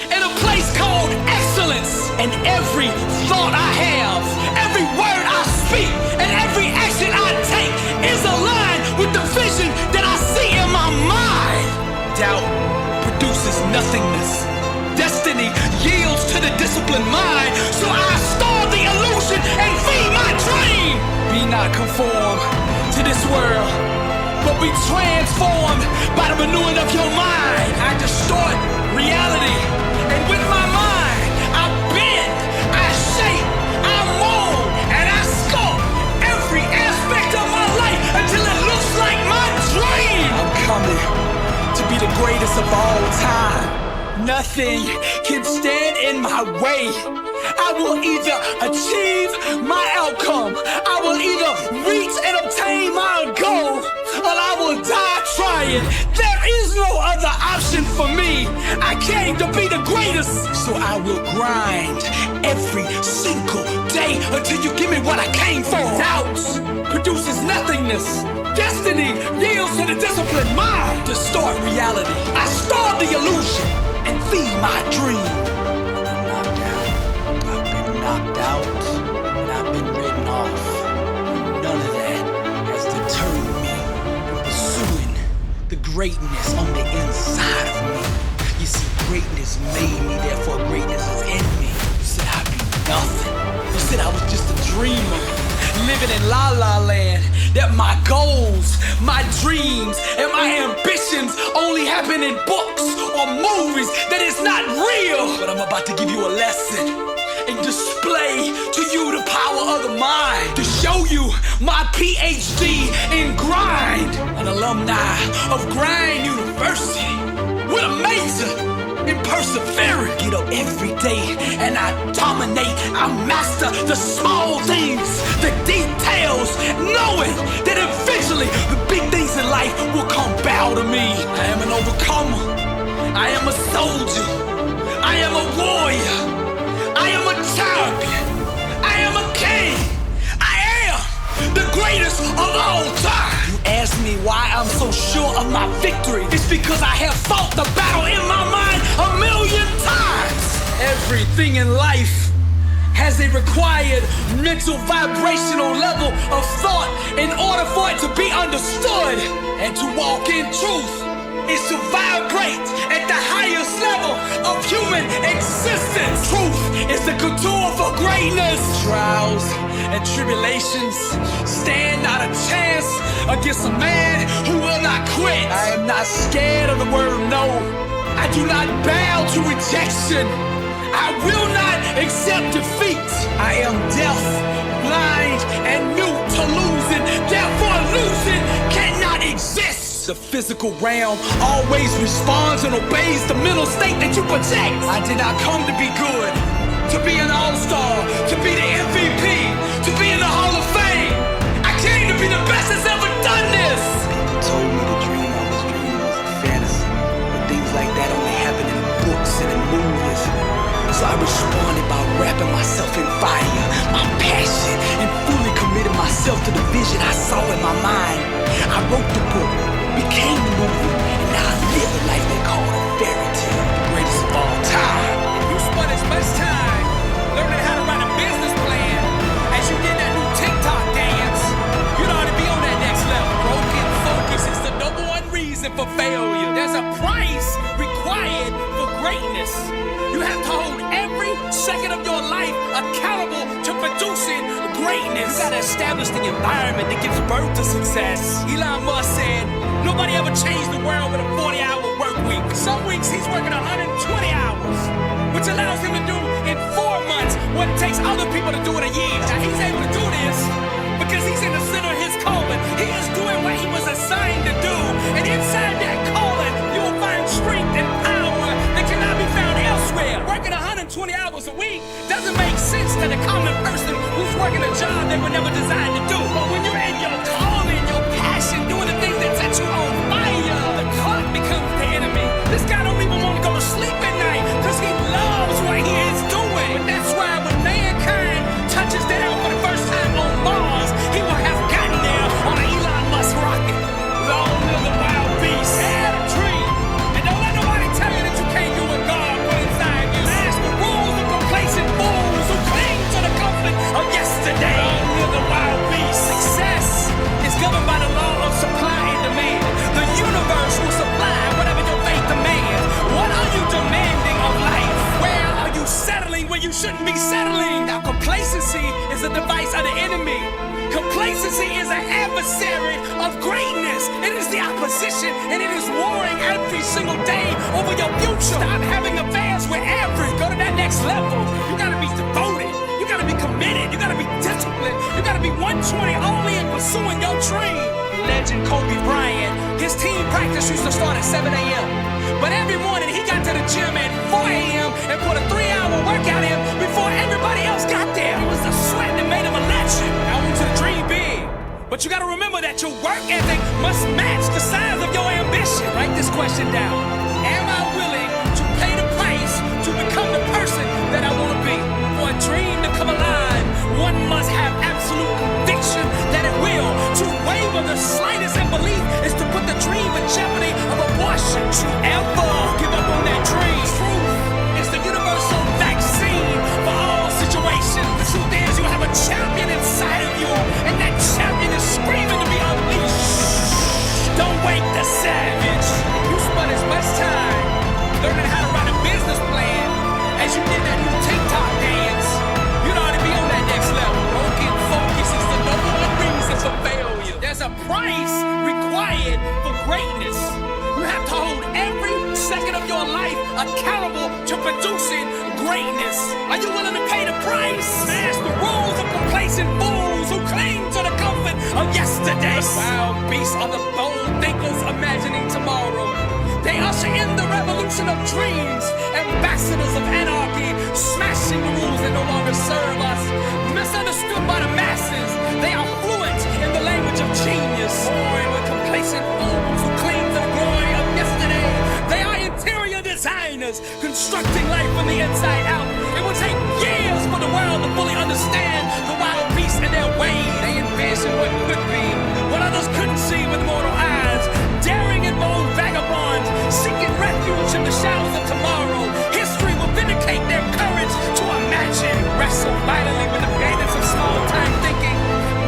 in a place called excellence. And every thought I have, every word I speak, and every action I take is aligned with the vision that I see in my mind. Doubt produces nothingness. Destiny yields to the disciplined mind. So I starve the illusion and feed my dream. Be not conformed to this world, but be transformed by the renewing of your mind. I distort reality, and with my mind, I bend, I shape, I mold, and I sculpt every aspect of my life until it looks like my dream. I'm coming to be the greatest of all time. Nothing can stand in my way. I will either achieve my outcome, I will either reach and obtain my goal, or I will die trying. There is no other option for me. I came to be the greatest, so I will grind every single day until you give me what I came for. Doubt produces nothingness. Destiny yields to the disciplined mind. To start reality, I starve the illusion and feed my dream. I've been knocked out, and I've been written off. None of that has deterred me from pursuing the greatness on the inside of me. You see, greatness made me, therefore greatness is in me. You said I'd be nothing. You said I was just a dreamer, living in La La Land. That my goals, my dreams, and my ambitions only happen in books or movies, that it's not real. But I'm about to give you a lesson and display to you the power of the mind, to show you my PhD in grind, an alumni of Grind University, with amazing and persevering. Get up every day and I dominate. I master the small things, the details, knowing that eventually the big things in life will come bow to me. I am an overcomer. I am a soldier. I am a warrior. I am a champion. I am a king. I am the greatest of all time. You ask me why I'm so sure of my victory. It's because I have fought the battle in my mind 1,000,000 times. Everything in life has a required mental vibrational level of thought in order for it to be understood. And to walk in truth is to vibrate at the highest level of human existence. Truth is the couture for greatness. Trials and tribulations stand not a chance against a man who will not quit. I am not scared of the word no. I do not bow to rejection. I will not accept defeat. I am deaf, blind, and mute to losing. Therefore, losing cannot exist. The physical realm always responds and obeys the mental state that you project. I did not come to be good, to be an all-star, to be the MVP, to be in the Hall of Fame. I came to be the best that's ever done this. People told me the dream I was dreaming was a fantasy, but things like that only happen in books and in movies. So I responded by wrapping myself in fire, my passion, and fully committed myself to the vision I saw in my mind. I wrote the book, became the movie, and now I live the life they call a fairy tale, the greatest of all time. If you spent as much time learning how to write a business plan as you did that new TikTok dance, you'd already be on that next level. Broken focus is the number one reason for failure. There's a price required for greatness. You have to hold every second of your life accountable to producing greatness. You gotta establish the environment that gives birth to success. Elon Musk said, nobody ever changed the world with a 40-hour work week. Some weeks he's working 120 hours, which allows him to do in 4 months what it takes other people to do in a year. Now he's able to do this because he's in the center of his calling. He is doing what he was assigned to do. And inside that calling, you will find strength and power that cannot be found elsewhere. Working 120 hours a week doesn't make sense to the common person who's working a job they were never designed to do. But when you're in your calling, your passion, doing the things that set you on fire, the clock becomes the enemy. This guy don't even want to go to sleep at night because he loves what he is doing. But that's why when mankind touches down for the first time on Mars, he will have gotten there on an Elon Musk rocket. Long live the wild beast. Had a dream. And don't let nobody tell you that you can't do what God put inside you. Smash the rules of complacent fools who cling to the comfort of yesterday. Long live the wild beast. Success is governed by the law of supply and demand. The universe will supply whatever your faith demands. What are you demanding of life? Where are you settling when you shouldn't be settling? Now complacency is a device of the enemy. Complacency is an adversary of greatness. It is the opposition, and it is warring every single day over your future. Stop having affairs with average. Go to that next level. You gotta be devoted. You gotta be committed. You gotta be disciplined. You gotta be 120 only in pursuing your dream. Legend Kobe Bryant, his team practice used to start at 7 a.m. But every morning he got to the gym at 4 a.m. and put a 3-hour workout in before everybody else got there. It was the sweat that made him a legend. I want you to dream big, but you gotta remember that your work ethic must match the size of your ambition. Write this question down. Am I willing to pay the price to become the person that I want to be? For a dream to come alive, one must have absolute conviction that it will. To waver the slightest in belief is to put the dream in jeopardy of abortion. To ever give up on that dream. Truth is the universal vaccine for all situations. The truth is you have a champion inside of you, and that champion is screaming to be unleashed. Don't wake the savage. You spent as much time learning how to write a business plan as you did that new TikTok dance. You'd ought to be on that next level. Broken focus is the number one reason for failure. There's a price required for greatness. You have to hold every second of your life accountable to producing greatness. Are you willing to pay the price? Smash the rules of complacent fools who cling to the comfort of yesterday. The wild beasts are the bold thinkers imagining tomorrow. They usher in the revolution of dreams, ambassadors of anarchy, smashing the rules that no longer serve us. Misunderstood by the masses, they are fluent in the language of genius. Born with complacent fools who cling to the glory of yesterday. They are interior designers, constructing life from the inside out. It will take years for the world to fully understand the wild beasts and their ways. They envision what could be, what others couldn't see with mortal eyes. Daring and bold vagabonds, seeking refuge in the shadows of tomorrow. History will vindicate their courage to imagine. Wrestle violently with the bandits of small-time thinking.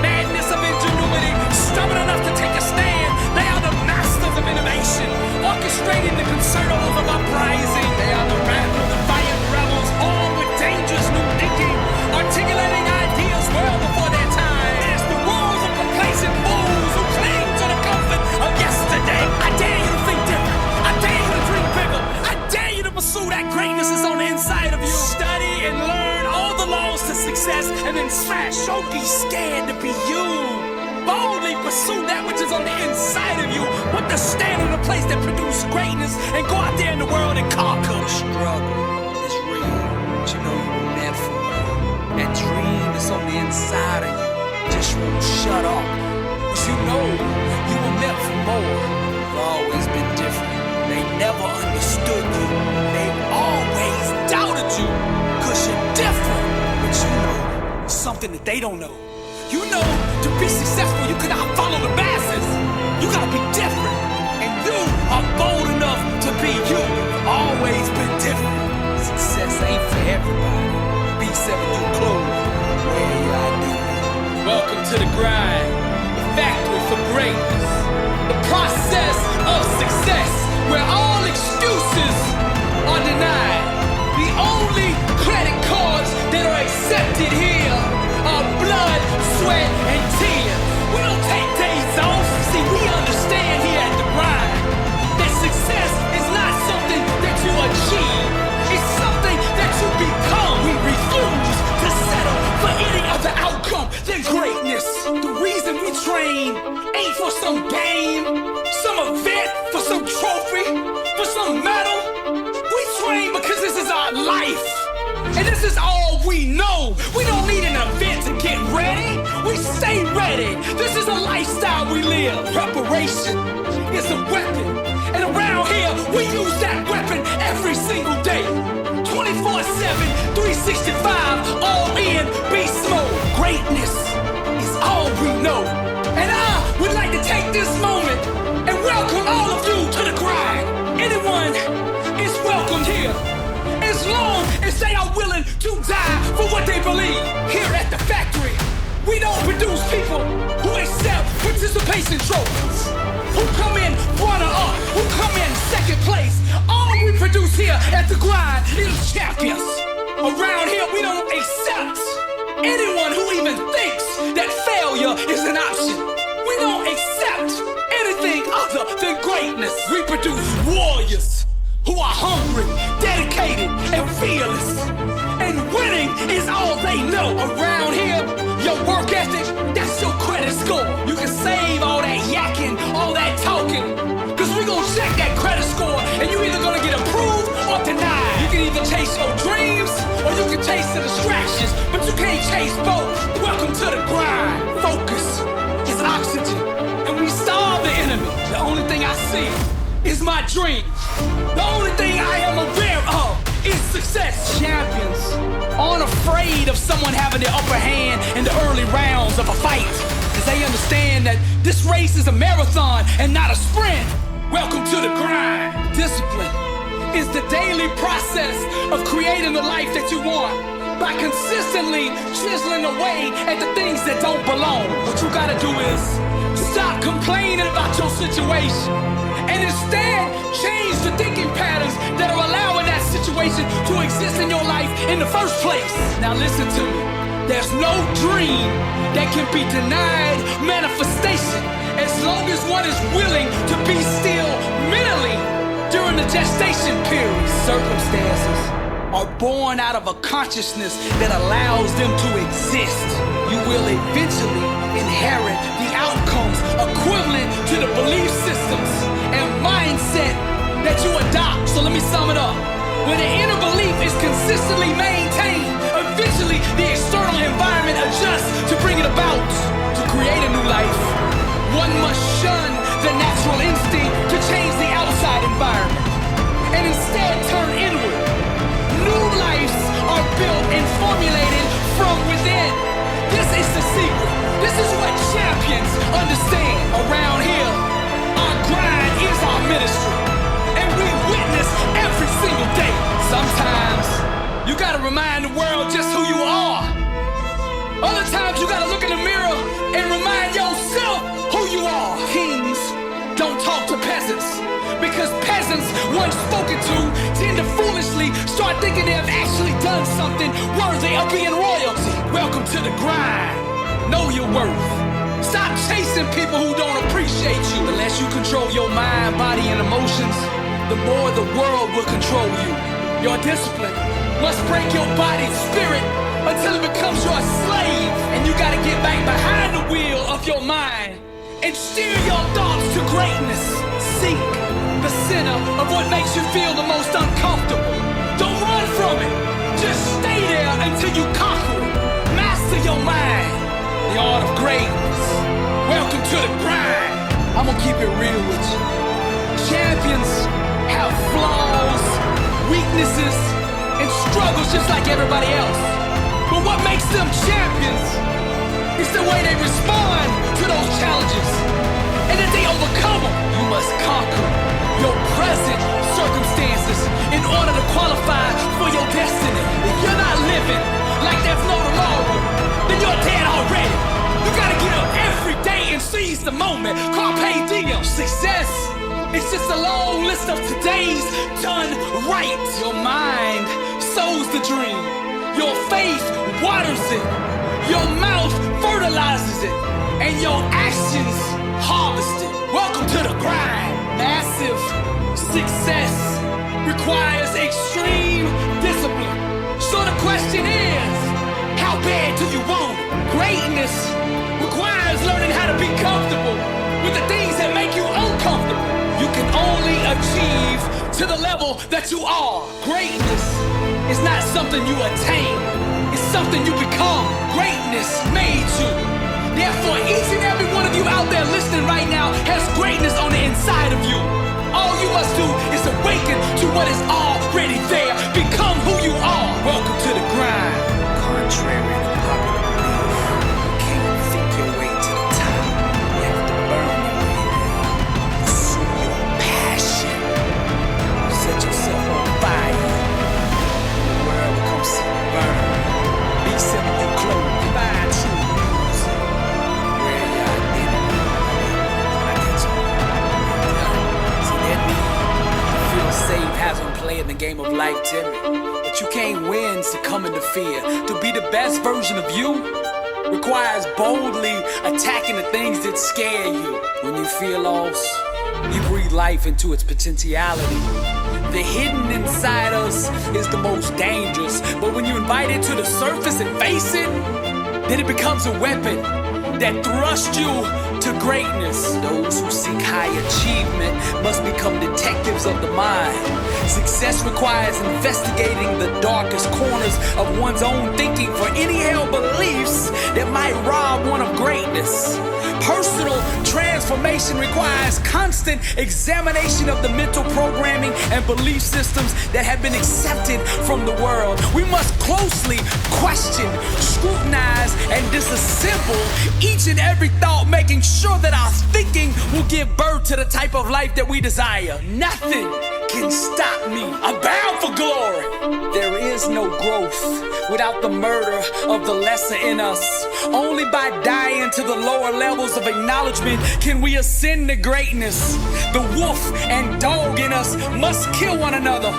Madness of ingenuity, stubborn enough to take a stand. They are the masters of innovation, orchestrating the concertos of uprising. They are the radical, defiant rebels, armed with dangerous new thinking, articulating ideas well before their time. It's the rules of complacent fools who cling to the comfort of yesterday. I dare you to think different. I dare you to dream bigger. I dare you to pursue that greatness that's on the inside of you. Study and learn all the laws to success, and then smash. Don't be scared to be you. Boldly pursue that which is on the inside of you. Put the stand in a place that produces greatness, and go out there in the world and conquer. The struggle is real, but you know you were meant for it. That dream is on the inside of you, just won't shut up. Cause you know you were meant for more. You've always been different. They never understood you. They always doubted you, cause you're different. But you know something that they don't know. You know, to be successful, you cannot follow the masses. You gotta be different. And you are bold enough to be you. Always been different. Success ain't for everybody. B7U clothes. Wear your identity. Welcome to the grind, the factory for greatness, the process of success, where all excuses are denied. The only credit cards that are accepted here are blood, sweat, and tears. We don't take days off. See, we understand here at the grind that success is not something that you achieve. It's something that you become. We refuse to settle for any other outcome than greatness. The reason we train ain't for some game, some event, for some trophy, for some medal. We train because this is our life. And this is all we know. We don't need an event to get ready. We stay ready. This is a lifestyle we live. Preparation is a weapon. And around here, we use that weapon every single day. 24/7, 365, all in beast mode. Greatness is all we know. And I would like to take this moment and welcome all of you to the grind. Anyone is welcomed here, as long as they are willing to die for what they believe. Here at the factory, we don't produce people who accept participation trophies, who come in runner-up, who come in second place. All we produce here at the grind is champions. Around here, we don't accept anyone who even thinks that failure is an option. We don't accept anything other than greatness. We produce warriors who are hungry, dedicated, and fearless. And winning is all they know. Around here, your work ethic, that's your credit score. You can save all that yakking, all that talking, cause we gon' check that credit score, and you either gonna get approved or denied. You can either chase your dreams, or you can chase the distractions, but you can't chase both. Welcome to the grind. Focus is oxygen, and we starve the enemy. The only thing I see is my dream. The only thing I am aware of is success. Champions aren't afraid of someone having the upper hand in the early rounds of a fight, because they understand that this race is a marathon and not a sprint. Welcome to the grind. Discipline is the daily process of creating the life that you want by consistently chiseling away at the things that don't belong. What you gotta do is stop complaining about your situation and instead change the thinking patterns that are allowing that situation to exist in your life in the first place. Now listen to me. There's no dream that can be denied manifestation as long as one is willing to be still mentally during the gestation period. Circumstances are born out of a consciousness that allows them to exist. You will eventually inherit the outcomes equivalent to the belief systems and mindset that you adopt. So let me sum it up. When the inner belief is consistently maintained, eventually the external environment adjusts to bring it about. To create a new life, one must shun the natural instinct to change the outside environment and instead turn inward. New lives are built and formulated from within. This is the secret. This is what champions understand. Around here, our grind is our ministry, and we witness every single day. Sometimes you gotta remind the world just who you are. Other times you gotta look in the mirror and remind yourself who you are. Kings don't talk to peasants, because peasants, once spoken to, tend to foolishly start thinking they have actually done something worthy of being royalty. Welcome to the grind. Know your worth. Stop chasing people who don't appreciate you. The less you control your mind, body, and emotions, the more the world will control you. Your discipline must break your body's spirit until it becomes your slave. And you gotta get back behind the wheel of your mind and steer your thoughts to greatness. Seek the center of what makes you feel the most uncomfortable. Don't run from it. Just stay there until you conquer it. Master your mind. The art of greatness. Welcome to the grind. I'm gonna keep it real with you. Champions have flaws, weaknesses, and struggles just like everybody else. But what makes them champions is the way they respond to those challenges, and that they overcome them. You must conquer your present circumstances in order to qualify for your destiny. If you're not living like there's no tomorrow, then you're dead already. You gotta get up every day and seize the moment. Carpe diem. Success is just a long list of today's done right. Your mind sows the dream. Your faith waters it. Your mouth fertilizes it. And your actions harvest it. Welcome to the grind. Massive success requires extreme discipline. So the question is, how bad do you want it? Greatness requires learning how to be comfortable with the things that make you uncomfortable. You can only achieve to the level that you are. Greatness is not something you attain. It's something you become. Greatness made you. Therefore, each and every one of you out there listening right now has greatness on the inside of you. All you must do is awaken to what is already there. Become who you are. Welcome to the grind. Contrary to popular belief, you can't think your way to the top. You have to burn your way there. Pursue your passion. Set yourself on fire. The world will come see you burn. Be simple your clothes. Find true music. Wear your identity. I get you. See, that need to feel safe hasn't played the game of life timid. But you can't win succumbing to fear. To be the best version of you requires boldly attacking the things that scare you. When you feel lost, you breathe life into its potentiality. The hidden inside us is the most dangerous, but when you invite it to the surface and face it, then it becomes a weapon that thrusts you to greatness. Those who seek high achievement must become detectives of the mind. Success requires investigating the darkest corners of one's own thinking for any held beliefs that might rob one of greatness. Personal transformation requires constant examination of the mental programming and belief systems that have been accepted from the world. We must closely question, scrutinize, and disassemble each and every thought, making sure that our thinking will give birth to the type of life that we desire. Nothing can stop me. I'm bound for glory. There is no growth without the murder of the lesser in us. Only by dying to the lower levels of acknowledgement can we ascend to greatness. The wolf and dog in us must kill one another.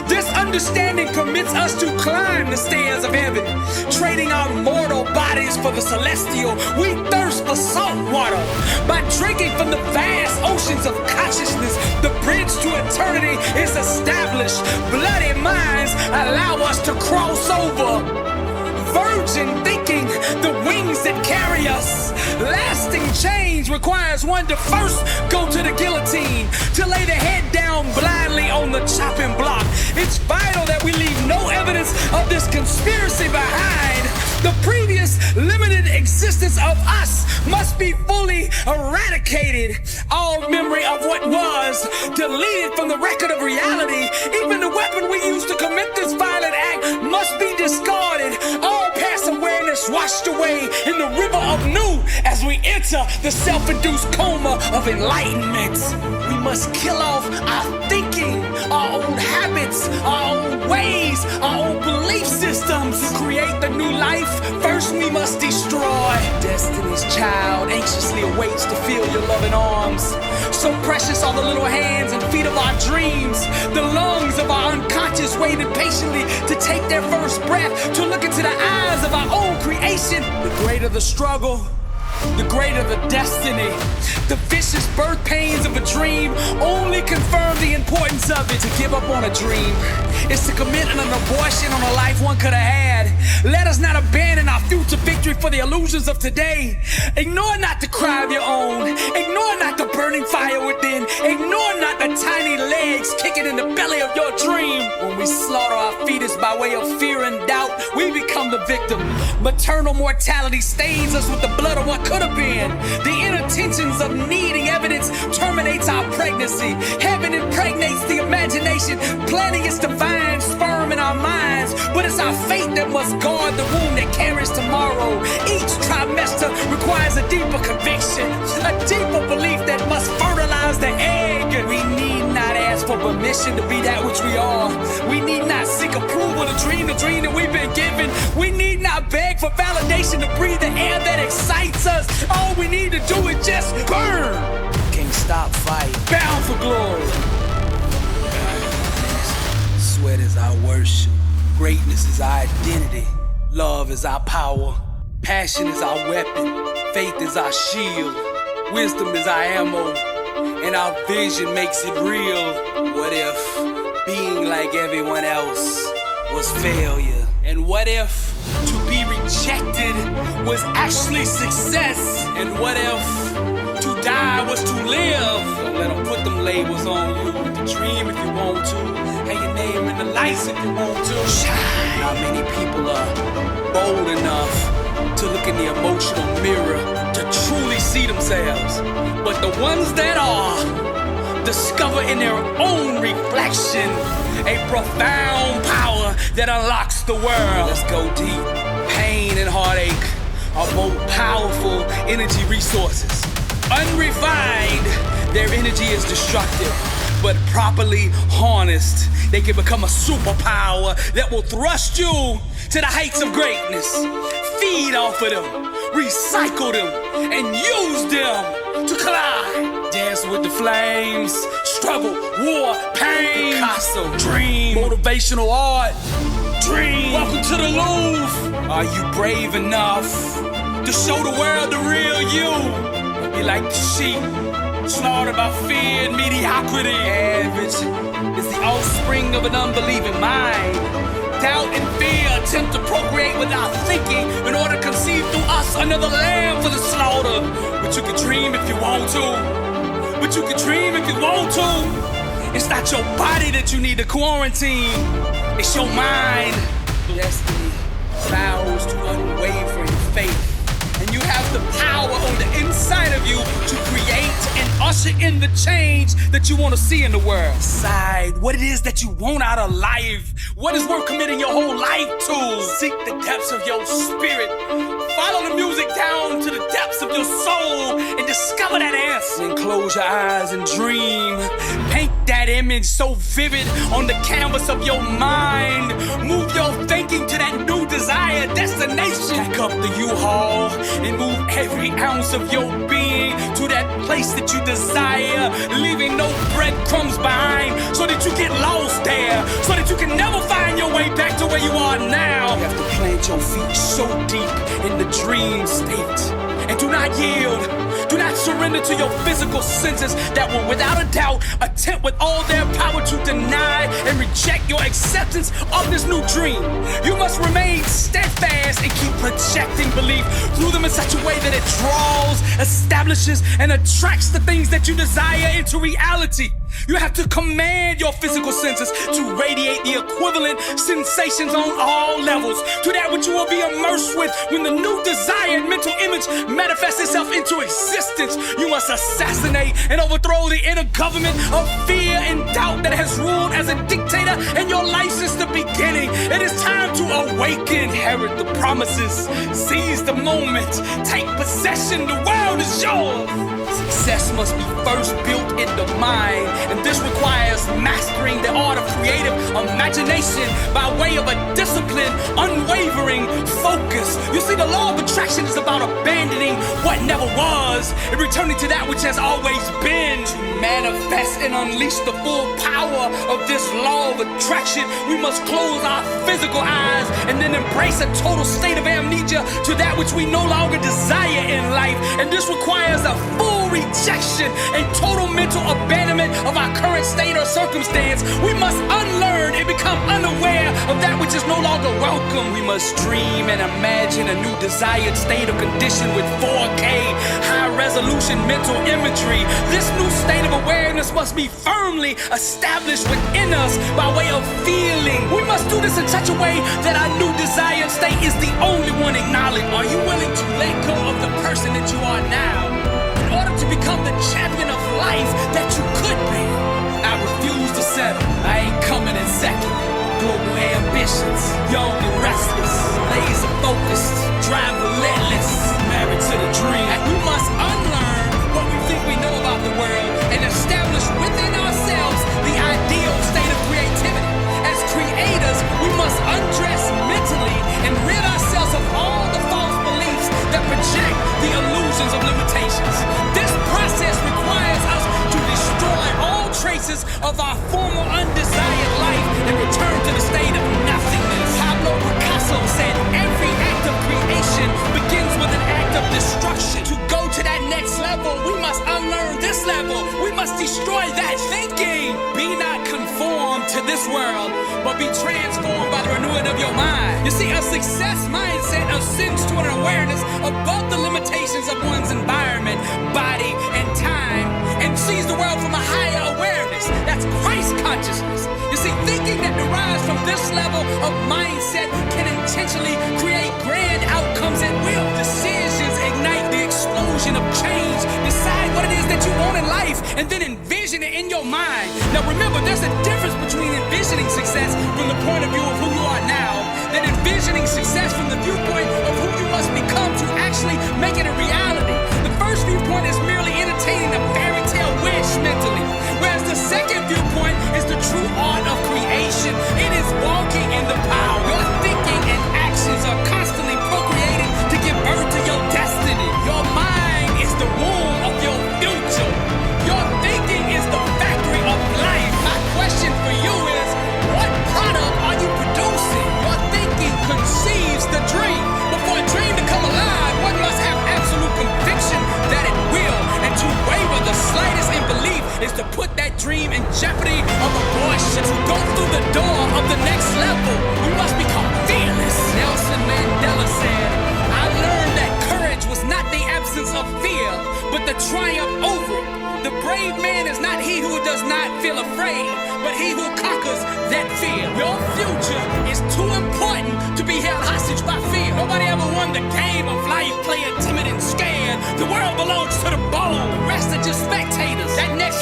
This understanding permits us to climb the stairs of heaven, trading our mortal bodies for the celestial. We thirst for salt water. By drinking from the vast oceans of consciousness, the bridge to eternity is established. Bloody minds allow us to cross over. Virgin thinking, the wings that carry us. Lasting change requires one to first go to the guillotine, to lay the head down blindly on the chopping block. It's vital that we leave no evidence of this conspiracy behind. The previous limited existence of us must be fully eradicated. All memory of what was deleted from the record of reality. Even the weapon we used to commit this violent act must be discarded. All past awareness washed away in the river of new as we enter the self-induced coma of enlightenment. We must kill off our thinking, our old habits, our old ways, our old belief systems. To create the new life, first we must destroy. Destiny's child anxiously awaits to feel your loving arms. So precious are the little hands and feet of our dreams. The lungs of our unconscious waited patiently to take their first breath, to look into the eyes of our own creation. The greater the struggle, the greater the destiny. The vicious birth pains of a dream only confirm the importance of it. To give up on a dream is to commit an abortion on a life one could have had. Let us not abandon our future victory for the illusions of today. Ignore not the cry of your own. Ignore not the burning fire within. Ignore not the tiny legs kicking in the belly of your dream. When we slaughter our fetus by way of fear and doubt, we become the victim. Maternal mortality stains us with the blood of what could have been. The inner tensions of needing evidence terminates our pregnancy. Heaven impregnates the imagination, planting its divine sperm in our minds. But it's our fate that must guard the womb that carries tomorrow. Each trimester requires a deeper conviction, a deeper belief that must fertilize the egg. We need not ask for permission to be that which we are. We need not seek approval to dream the dream that we've been given. We need not beg for validation to breathe the air that excites us. All we need to do is just burn. Can't stop fighting. Bound for glory. Sweat is our worship. Greatness is our identity. Love is our power. Passion is our weapon. Faith is our shield. Wisdom is our ammo. And our vision makes it real. What if being like everyone else was failure? And what if to be rejected was actually success? And what if to die was to live? Don't let them put them labels on you. You can dream if you want to. Hang your name in the lights if you want to. Shine. Not many people are bold enough to look in the emotional mirror to truly see themselves. But the ones that are discover in their own reflection a profound power that unlocks the world. Let's go deep. Pain and heartache are both powerful energy resources. Unrefined, their energy is destructive, but properly harnessed, they can become a superpower that will thrust you to the heights of greatness. Feed off of them, recycle them, and use them to collide. Dance with the flames, struggle, war, pain, Picasso, dream, motivational art, dream. Welcome to the Louvre. Are you brave enough to show the world the real you? Don't be like the sheep, slaughtered by fear and mediocrity. Average is the offspring of an unbelieving mind. Doubt and fear attempt to procreate without thinking in order to conceive through us another lamb for the slaughter. But you can dream if you want to. But you can dream if you want to. It's not your body that you need to quarantine. It's your mind. Destiny vows to unwavering faith. usher in the change that you want to see in the world. Decide what it is that you want out of life. What is worth committing your whole life to? Seek the depths of your spirit. Follow the music down to the depths of your soul and discover that answer. And close your eyes and dream. Paint that image so vivid on the canvas of your mind. Move your thinking to that new desired destination. Pack up the U-Haul and move every ounce of your being to that place that you desire, leaving no breadcrumbs behind so that you get lost there, so that you can never find your way back to where you are now. You have to plant your feet so deep in the dream state. And do not yield. Do not surrender to your physical senses that will without a doubt attempt with all their power to deny and reject your acceptance of this new dream. You must remain steadfast and keep projecting belief through them in such a way that it draws, establishes, and attracts the things that you desire into reality. You have to command your physical senses to radiate the equivalent sensations on all levels to that which you will be immersed with when the new desired mental image manifests itself into existence. You must assassinate and overthrow the inner government of fear and doubt that has ruled as a dictator in your life since the beginning. It is time to awaken, inherit the promises, seize the moment, take possession. The world is yours. Success must be first built in the mind, and this requires mastering the art of creative imagination by way of a disciplined, unwavering focus. You see, the law of attraction is about abandoning what never was and returning to that which has always been. To manifest and unleash the full power of this law of attraction, we must close our physical eyes and then embrace a total state of amnesia to that which we no longer desire in life. And this requires a full rejection and total mental abandonment of our current state or circumstance. We must unlearn and become unaware of that which is no longer welcome. We must dream and imagine a new desired state of condition with 4K, high resolution mental imagery. This new state of awareness must be firmly established within us by way of feeling. We must do this in such a way that our new desired state is the only one acknowledged. Are you willing to let go of the person that you are now in order to become the champion of life that you could be? I refuse to settle. I ain't coming in second. Global ambitions, young and restless, laser focused, drive relentless, married to the dream. And we must unlearn what we think we know about the world and establish within ourselves the ideal state of creativity. As creators, we must undress mentally and rid ourselves of all the false beliefs that project the illusions of limitations. This process requires us to destroy all traces of our former undesired life and return to the state of nothingness. Pablo Picasso said every act of creation begins with an act of destruction. To go to that next level, we must unlearn this level. We must destroy that thinking. Be not conformed to this world, but be transformed by the renewing of your mind. You see, a success mindset ascends to an awareness above the limitations of one's environment, body, and time, and sees the world from a higher awareness. That's Christ consciousness. You see, thinking that derives from this level of mindset can intentionally create grand outcomes at will. Decisions ignite the explosion of change. Decide what it is that you want in life and then envision it in your mind. Now remember, there's a difference between envisioning success from the point of view of who you are now, than envisioning success from the viewpoint of who you must become to actually make it a reality. The first viewpoint is merely entertaining a fairy tale wish mentally, whereas the second viewpoint is the true art of creation. It is walking in the power. Your thinking and actions are constantly procreating to give birth to your destiny. Your mind is the womb of your future. Your thinking is the factory of life. My question for you is, what product are you producing? Your thinking conceives the dream. But for a dream to come alive, one must have absolute conviction that it will. And to waver the slightest in belief is to put that dream in jeopardy of abortion. To go through the door of the next level, we must become fearless. Nelson Mandela said, I learned that courage was not the absence of fear, but the triumph over it. The brave man is not he who does not feel afraid, but he who conquers that fear. Your future is too important to be held hostage by fear. Nobody ever won the game of life playing timid and scared. The world belongs to the bold. The rest are just spectators.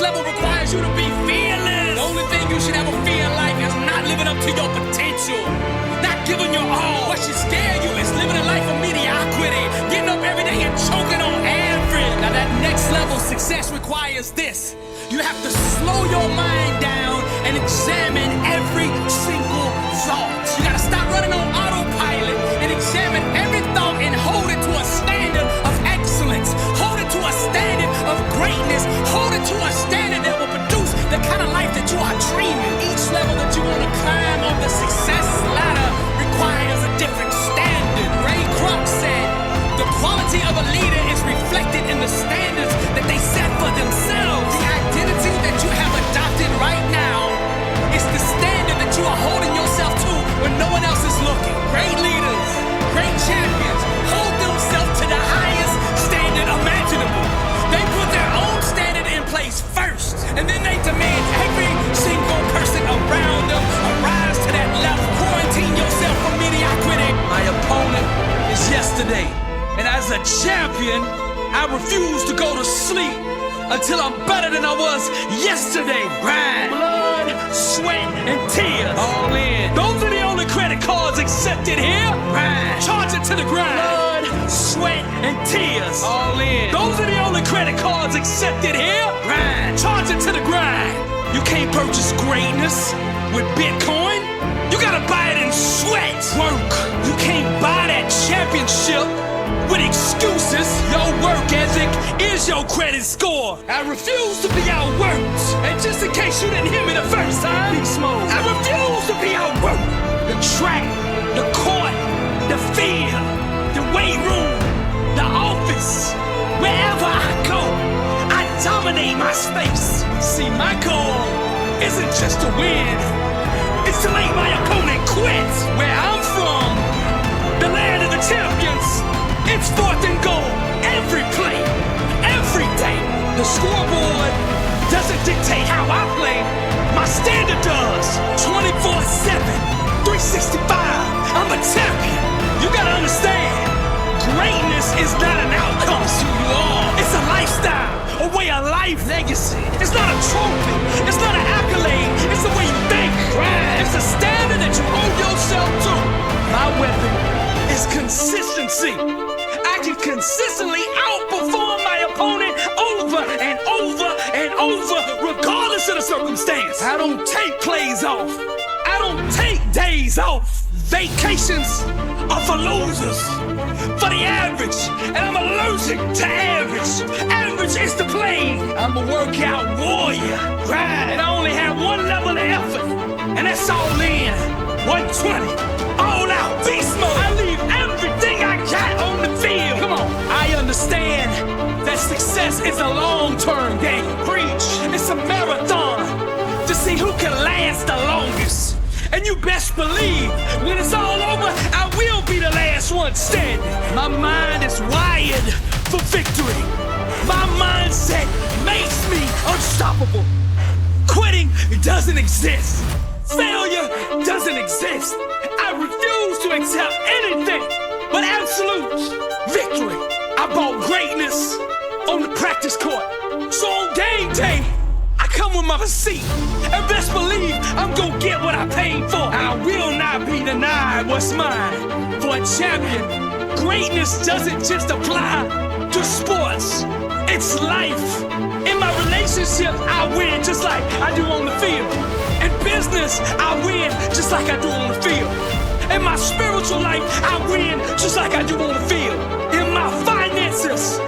level requires you to be fearless. The only thing you should ever fear in life is not living up to your potential, not giving your all. What should scare you is living a life of mediocrity, getting up every day and choking on average. Now that next level success requires this. You have to slow your mind down and examine every single thought. You gotta stop running on autopilot and examine every thought and hold it to a standard of excellence. Hold it to a standard of greatness. Hold it to a standard that will produce the kind of life that you are dreaming. Each level that you want to climb on the success ladder requires a different standard. Ray Kroc said, the quality of a leader is reflected in the standards that they set for themselves. The identity that you have adopted right now is the standard that you are holding yourself to when no one else is looking. Great leaders, great champions hold themselves to the highest standard imaginable. They put their own standard in place first, and then they demand every single person around them arise to that level. Quarantine yourself from mediocrity. My opponent is yesterday, and as a champion, I refuse to go to sleep until I'm better than I was yesterday. Grind, blood, sweat, and tears. All in. Those are the only credit cards accepted here. Grind. Charge it to the grind. Blood, sweat, and tears. All in. Those are the only credit cards accepted here. Grind. Charge it to the grind. You can't purchase greatness with Bitcoin. You gotta buy it in sweat. Work. You can't buy that championship with excuses. Your work ethic is your credit score. I refuse to be outworked. And just in case you didn't hear me the first time, Beast Mode, I refuse to be outworked. The track, the court, the field, the weight room, the office, wherever I go, I dominate my space. See, my goal isn't just to win, it's to make my opponent quit. Where I'm from, the land of the champions, it's 4th and goal, every play, every day. The scoreboard doesn't dictate how I play, my standard does. 24/7, 365, I'm a champion. You gotta understand, greatness is not an outcome, it's who you are. It's a lifestyle, a way of life, legacy. It's not a trophy, it's not an accolade, it's the way you think. It's a standard that you hold yourself to. My weapon is consistency. I can consistently outperform my opponent over and over and over, regardless of the circumstance. I don't take plays off. I don't take days off. Vacations are for losers, for the average, and I'm allergic to average. Average is the play. I'm a workout warrior, and I only have one level of effort, and that's all in. 120, all out, beast mode. I leave everything I got on the field. Come on. I understand that success is a long-term game. Preach. It's a marathon to see who can last the longest. And you best believe, when it's all over, I will be the last one standing. My mind is wired for victory. My mindset makes me unstoppable. Quitting doesn't exist. Failure doesn't exist. I refuse to accept anything but absolute victory. I bought greatness on the practice court. So on game day, I come with my receipt. And best believe I'm gonna get what I paid for. I will not be denied what's mine. For a champion, greatness doesn't just apply to sports. It's life. In my relationships, I win just like I do on the field. In business, I win just like I do on the field. In my spiritual life, I win just like I do on the field. In my finances,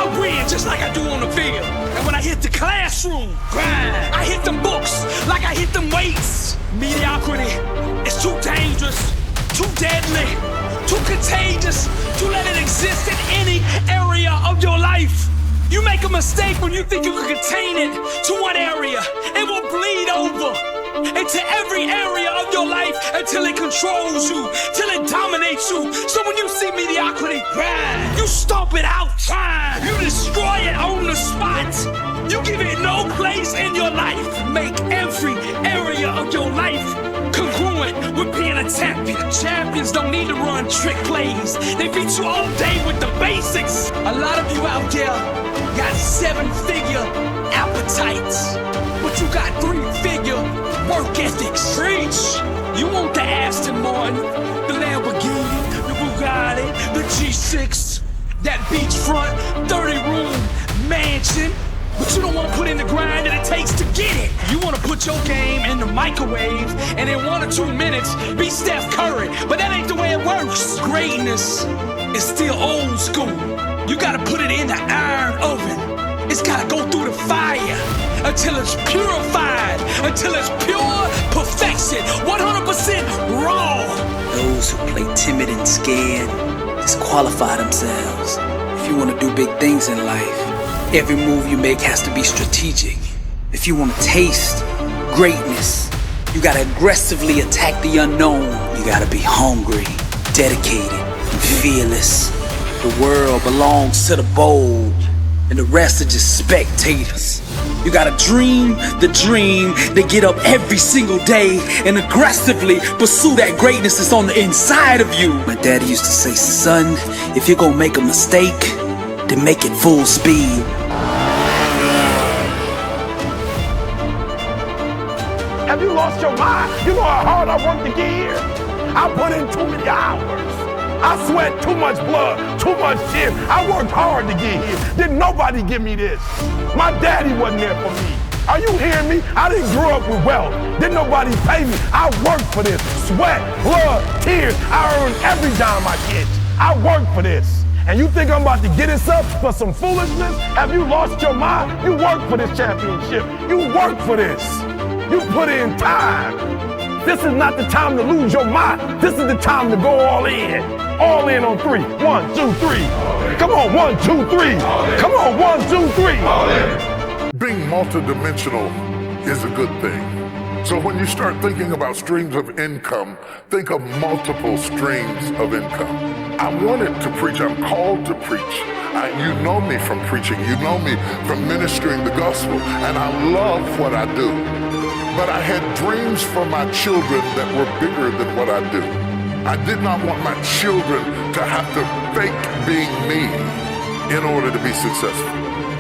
I win just like I do on the field. And when I hit the classroom, grind. I hit them books like I hit them weights. Mediocrity is too dangerous, too deadly, too contagious to let it exist in any area of your life. You make a mistake when you think you can contain it to one area. It will bleed over into every area of your life until it controls you, till it dominates you. So when you see mediocrity, grind. You stomp it out, grind. You destroy it on the spot. You give it no place in your life. Make every area of your life congruent with being a champion. Champions don't need to run trick plays. They beat you all day with the basics. A lot of you out there got 7-figure appetites, but you got 3-figure work ethics. Preach! You want the Aston Martin, the Lamborghini, the Bugatti, the G6, that beachfront 30-room mansion, but you don't want to put in the grind that it takes to get it. You want to put your game in the microwave and in 1 or 2 minutes be Steph Curry, but that ain't the way it works. Greatness is still old school. You gotta put it in the iron oven. It's gotta go through the fire until it's purified, until it's pure perfection, 100% raw. Those who play timid and scared disqualify themselves. If you want to do big things in life, every move you make has to be strategic. If you want to taste greatness, you gotta aggressively attack the unknown. You gotta be hungry, dedicated, and fearless. The world belongs to the bold, and the rest are just spectators. You gotta dream the dream, then get up every single day and aggressively pursue that greatness that's on the inside of you. My daddy used to say, son, if you're gonna make a mistake, then make it full speed. Have you lost your mind? You know how hard I worked to get here? I put in too many hours. I sweat too much blood, too much shit. I worked hard to get here. Didn't nobody give me this. My daddy wasn't there for me. Are you hearing me? I didn't grow up with wealth. Didn't nobody pay me. I worked for this. Sweat, blood, tears. I earned every dime I get. I worked for this. And you think I'm about to get this up for some foolishness? Have you lost your mind? You worked for this championship. You worked for this. You put in time. This is not the time to lose your mind. This is the time to go all in. All in on 3. 1, 2, 3. Come on, 1, 2, 3. Come on, 1, 2, 3. Being multidimensional is a good thing. So when you start thinking about streams of income, think of multiple streams of income. I wanted to preach. I'm called to preach. You know me from preaching. You know me from ministering the gospel. And I love what I do. But I had dreams for my children that were bigger than what I do. I did not want my children to have to fake being me in order to be successful.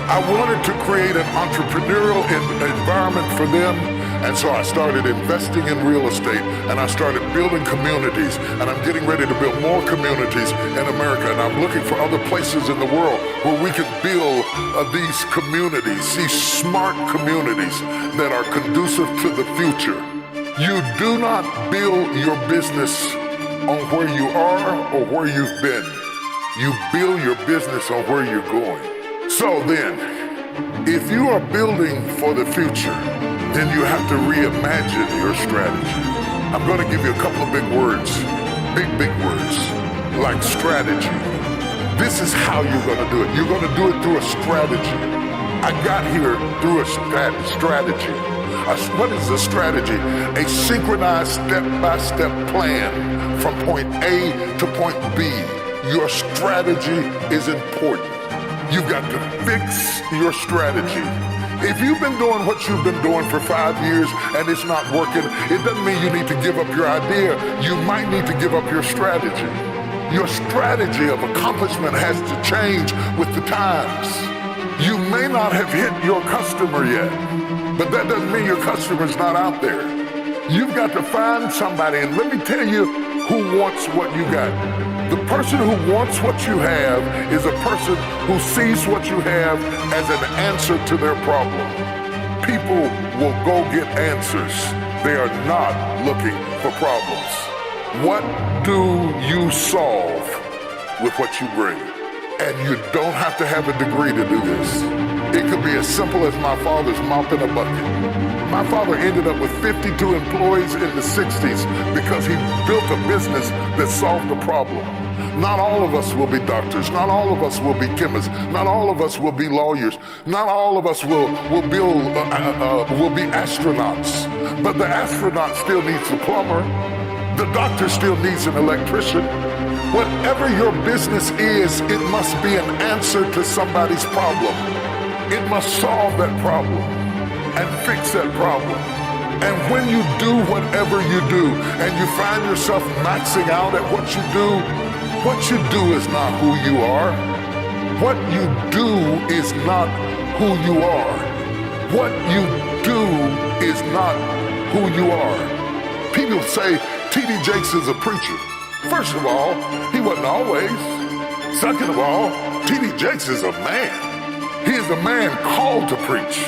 I wanted to create an entrepreneurial environment for them, and so I started investing in real estate, and I started building communities, and I'm getting ready to build more communities in America, and I'm looking for other places in the world where we can build these communities, these smart communities that are conducive to the future. You do not build your business on where you are or where you've been. You build your business on where you're going. So then, if you are building for the future, then you have to reimagine your strategy. I'm going to give you a couple of big words, big words, like strategy. This is how you're going to do it. You're going to do it through a strategy. I got here through a strategy. What is a strategy? A synchronized step-by-step plan from point A to point B. Your strategy is important. You've got to fix your strategy. If you've been doing what you've been doing for 5 years and it's not working, it doesn't mean you need to give up your idea. You might need to give up your strategy. Your strategy of accomplishment has to change with the times. You may not have hit your customer yet, but that doesn't mean your customer's not out there. You've got to find somebody, and let me tell you who wants what you got. The person who wants what you have is a person who sees what you have as an answer to their problem. People will go get answers. They are not looking for problems. What do you solve with what you bring? And you don't have to have a degree to do this. It could be as simple as my father's mopping a bucket. My father ended up with 52 employees in the 60s because he built a business that solved the problem. Not all of us will be doctors. Not all of us will be chemists. Not all of us will be lawyers. Not all of us will be astronauts. But the astronaut still needs a plumber. The doctor still needs an electrician. Whatever your business is, it must be an answer to somebody's problem. It must solve that problem and fix that problem. And when you do whatever you do and you find yourself maxing out at what you do is not who you are. What you do is not who you are. What you do is not who you are. People say T.D. Jakes is a preacher. First of all, he wasn't always. Second of all, T.D. Jakes is a man. He is a man called to preach.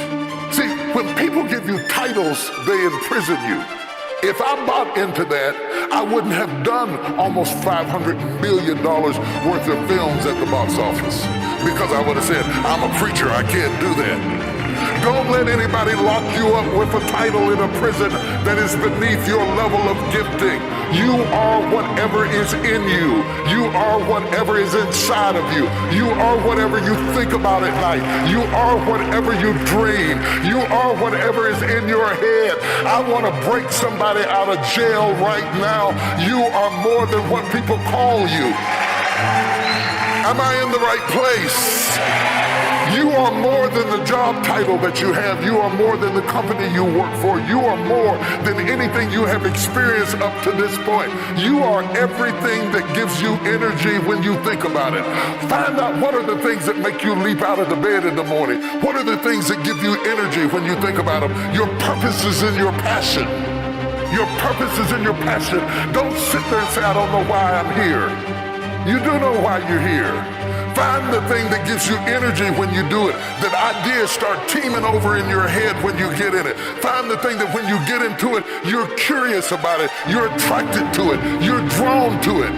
See, when people give you titles, they imprison you. If I bought into that, I wouldn't have done almost $500 million worth of films at the box office. Because I would have said, I'm a preacher, I can't do that. Don't let anybody lock you up with a title in a prison that is beneath your level of gifting. You are whatever is in you. You are whatever is inside of you. You are whatever you think about at night. You are whatever you dream. You are whatever is in your head. I want to break somebody out of jail right now. You are more than what people call you. Am I in the right place? You are more than the job title that you have. You are more than the company you work for. You are more than anything you have experienced up to this point. You are everything that gives you energy when you think about it. Find out what are the things that make you leap out of the bed in the morning. What are the things that give you energy when you think about them? Your purpose is in your passion. Your purpose is in your passion. Don't sit there and say, I don't know why I'm here. You do know why you're here. Find the thing that gives you energy when you do it. That ideas start teeming over in your head when you get in it. Find the thing that when you get into it, you're curious about it. You're attracted to it. You're drawn to it.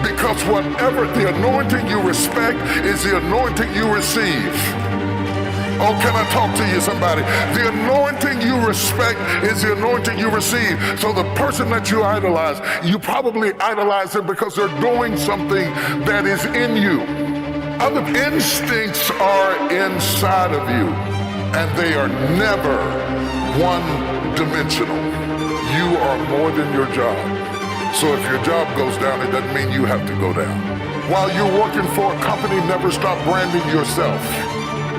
Because whatever the anointing you respect is the anointing you receive. Oh, can I talk to you, somebody? The anointing you respect is the anointing you receive. So the person that you idolize, you probably idolize them because they're doing something that is in you. Other instincts are inside of you, and they are never one-dimensional. You are more than your job. So if your job goes down, it doesn't mean you have to go down. While you're working for a company, never stop branding yourself.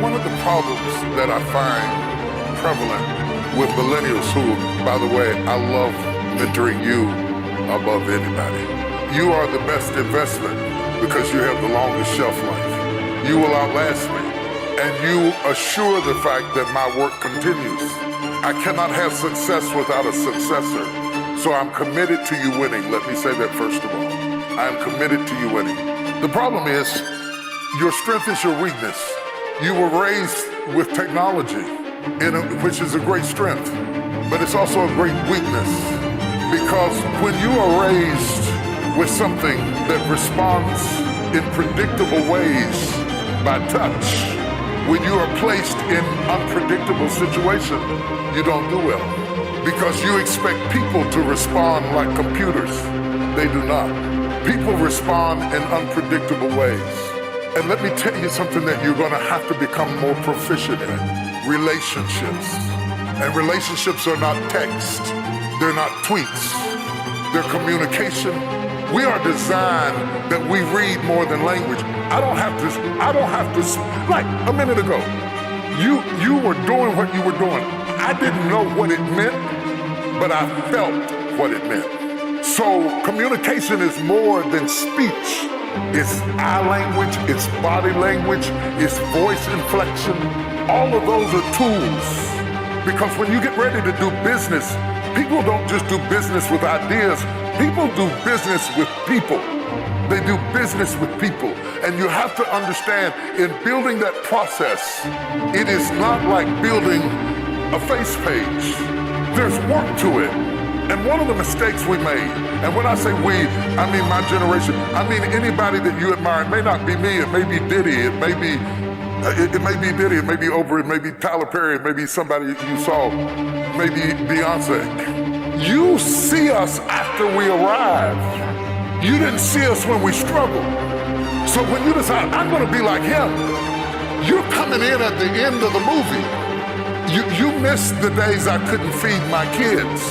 One of the problems that I find prevalent with millennials who, by the way, I love mentoring you above anybody. You are the best investment because you have the longest shelf life. You will outlast me, and you assure the fact that my work continues. I cannot have success without a successor, so I'm committed to you winning. Let me say that first of all. I am committed to you winning. The problem is, your strength is your weakness. You were raised with technology, which is a great strength, but it's also a great weakness. Because when you are raised with something that responds in predictable ways by touch, when you are placed in unpredictable situations, you don't do well. Because you expect people to respond like computers. They do not. People respond in unpredictable ways. And let me tell you something that you're going to have to become more proficient in. Relationships. And relationships are not text. They're not tweets. They're communication. We are designed that we read more than language. I don't have to, like a minute ago, you were doing what you were doing. I didn't know what it meant, but I felt what it meant. So communication is more than speech. It's eye language, it's body language, it's voice inflection. All of those are tools. Because when you get ready to do business, people don't just do business with ideas. People do business with people. They do business with people. And you have to understand, in building that process, it is not like building a face page. There's work to it. And one of the mistakes we made, and when I say we, I mean my generation, I mean anybody that you admire. It may not be me, it may be Diddy, it may be Diddy, it may be Oprah, it may be Tyler Perry, it may be somebody you saw, maybe Beyonce. You see us after we arrive. You didn't see us when we struggled. So when you decide, I'm gonna be like him, you're coming in at the end of the movie. You missed the days I couldn't feed my kids.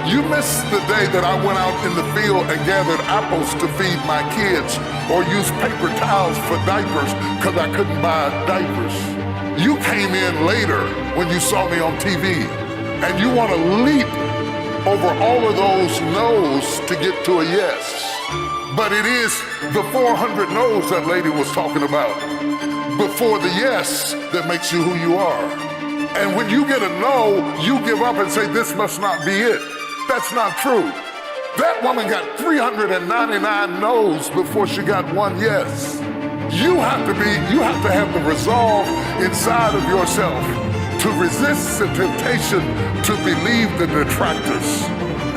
You missed the day that I went out in the field and gathered apples to feed my kids or used paper towels for diapers because I couldn't buy diapers. You came in later when you saw me on TV and you want to leap over all of those no's to get to a yes. But it is the 400 no's that lady was talking about before the yes that makes you who you are. And when you get a no, you give up and say, this must not be it. That's not true. That woman got 399 no's before she got one yes. You have to have the resolve inside of yourself to resist the temptation to believe the detractors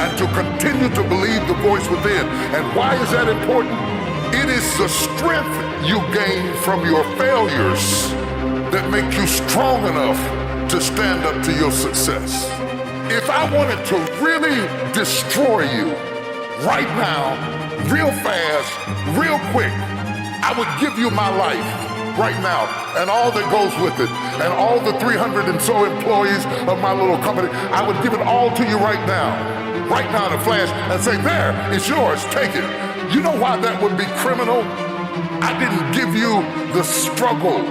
and to continue to believe the voice within. And why is that important? It is the strength you gain from your failures that make you strong enough to stand up to your success. If I wanted to really destroy you right now, real fast, real quick, I would give you my life right now and all that goes with it and all the 300 and so employees of my little company. I would give it all to you right now in a flash and say, there, it's yours, take it. You know why that would be criminal? I didn't give you the struggle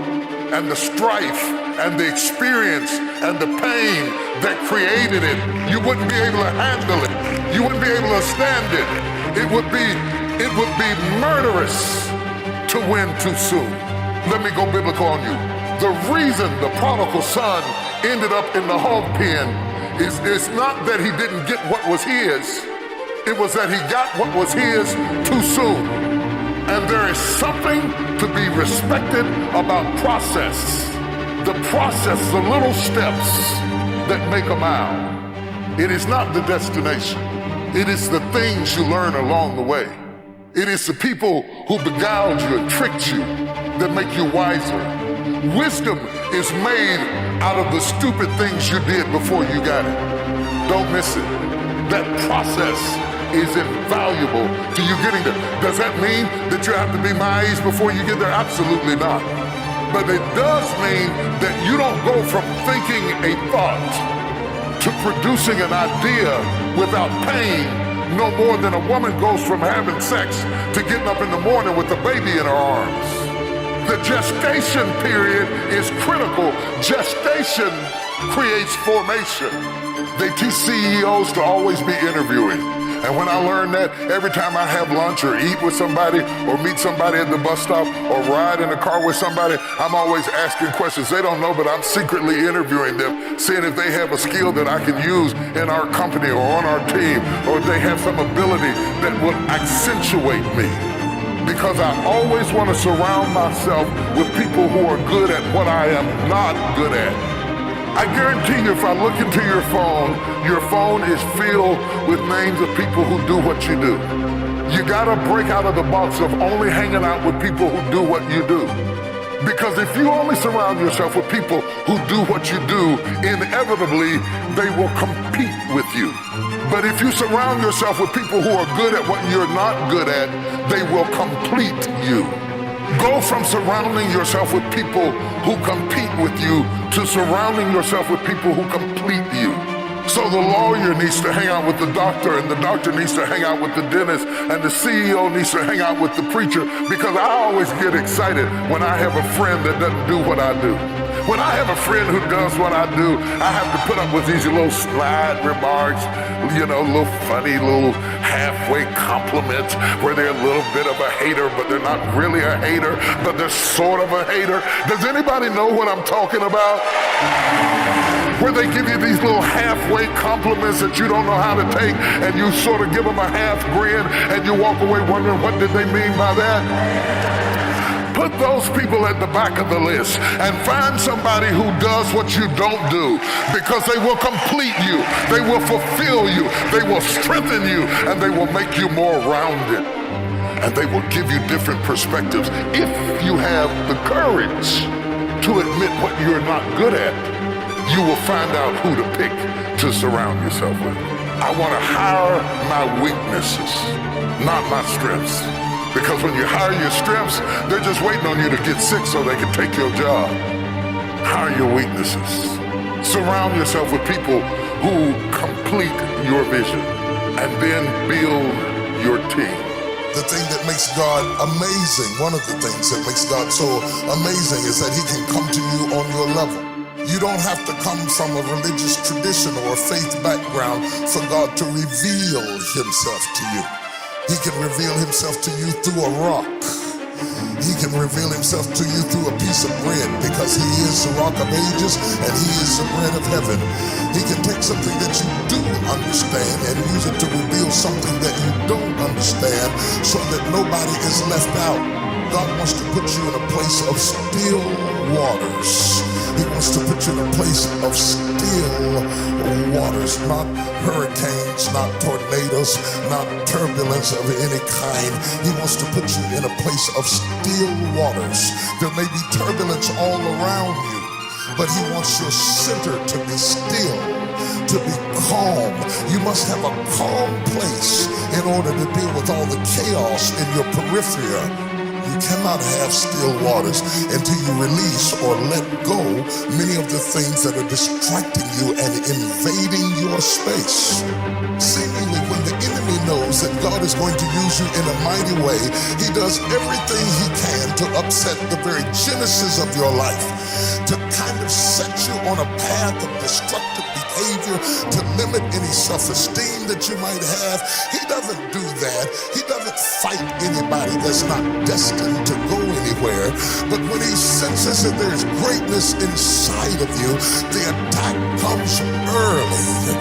and the strife and the experience and the pain that created it. You wouldn't be able to handle it. You wouldn't be able to stand it. It would be murderous to win too soon. Let me go biblical on you. The reason the prodigal son ended up in the hog pen is not that he didn't get what was his. It was that he got what was his too soon. And there is something to be respected about process. The process, the little steps that make a mile. It is not the destination. It is the things you learn along the way. It is the people who beguiled you and tricked you that make you wiser. Wisdom is made out of the stupid things you did before you got it. Don't miss it. That process is invaluable to you getting there. Does that mean that you have to be my age before you get there? Absolutely not. But it does mean that you don't go from thinking a thought to producing an idea without pain no more than a woman goes from having sex to getting up in the morning with a baby in her arms. The gestation period is critical. Gestation creates formation. They teach CEOs to always be interviewing. And when I learned that, every time I have lunch or eat with somebody or meet somebody at the bus stop or ride in a car with somebody, I'm always asking questions. They don't know, but I'm secretly interviewing them, seeing if they have a skill that I can use in our company or on our team, or if they have some ability that will accentuate me. Because I always want to surround myself with people who are good at what I am not good at. I guarantee you, if I look into your phone is filled with names of people who do what you do. You gotta break out of the box of only hanging out with people who do what you do. Because if you only surround yourself with people who do what you do, inevitably, they will compete with you. But if you surround yourself with people who are good at what you're not good at, they will complete you. Go from surrounding yourself with people who compete with you to surrounding yourself with people who complete you. So the lawyer needs to hang out with the doctor, and the doctor needs to hang out with the dentist, and the CEO needs to hang out with the preacher, because I always get excited when I have a friend that doesn't do what I do. When I have a friend who does what I do, I have to put up with these little snide remarks, little funny little halfway compliments where they're a little bit of a hater, but they're not really a hater, but they're sort of a hater. Does anybody know what I'm talking about? Where they give you these little halfway compliments that you don't know how to take, and you sort of give them a half grin, and you walk away wondering, what did they mean by that? Put those people at the back of the list and find somebody who does what you don't do, because they will complete you, they will fulfill you, they will strengthen you, and they will make you more rounded. And they will give you different perspectives if you have the courage to admit what you're not good at. You will find out who to pick to surround yourself with. I want to hire my weaknesses, not my strengths. Because when you hire your strengths, they're just waiting on you to get sick so they can take your job. Hire your weaknesses. Surround yourself with people who complete your vision, and then build your team. The thing that makes God amazing, one of the things that makes God so amazing, is that he can come to you on your level. You don't have to come from a religious tradition or a faith background for God to reveal himself to you. He can reveal himself to you through a rock. He can reveal himself to you through a piece of bread because he is the rock of ages and he is the bread of heaven. He can take something that you do understand and use it to reveal something that you don't understand so that nobody is left out. God wants to put you in a place of still waters. He wants to put you in a place of still waters, not hurricanes, not tornadoes, not turbulence of any kind. He wants to put you in a place of still waters. There may be turbulence all around you, but he wants your center to be still, to be calm. You must have a calm place in order to deal with all the chaos in your periphery. You cannot have still waters until you release or let go many of the things that are distracting you and invading your space. Seemingly, when the enemy knows that God is going to use you in a mighty way, he does everything he can to upset the very genesis of your life, to kind of set you on a path of destructive behavior, to limit any self-esteem that you might have. He doesn't do that. He doesn't fight anybody that's not destined to go anywhere. But when he senses that there's greatness inside of you, the attack comes early.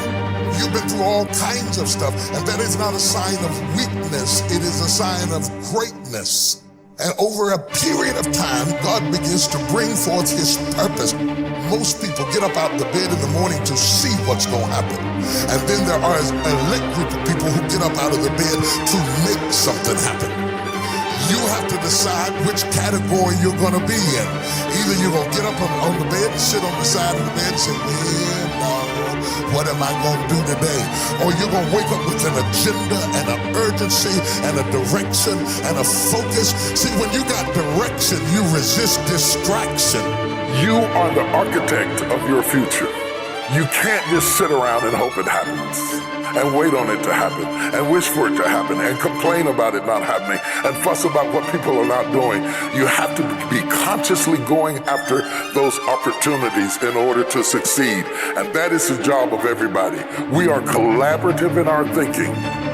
You've been through all kinds of stuff, and that is not a sign of weakness. It is a sign of greatness. And over a period of time, God begins to bring forth his purpose. Most people get up out of the bed in the morning to see what's going to happen. And then there are an elect group of people who get up out of the bed to make something happen. You have to decide which category you're going to be in. Either you're going to get up on the bed and sit on the side of the bed and say, well, no, what am I going to do today? Or you're going to wake up with an agenda and an urgency and a direction and a focus. See, when you got direction, you resist distraction. You are the architect of your future. You can't just sit around and hope it happens and wait on it to happen and wish for it to happen and complain about it not happening and fuss about what people are not doing. You have to be consciously going after those opportunities in order to succeed. And that is the job of everybody. We are collaborative in our thinking.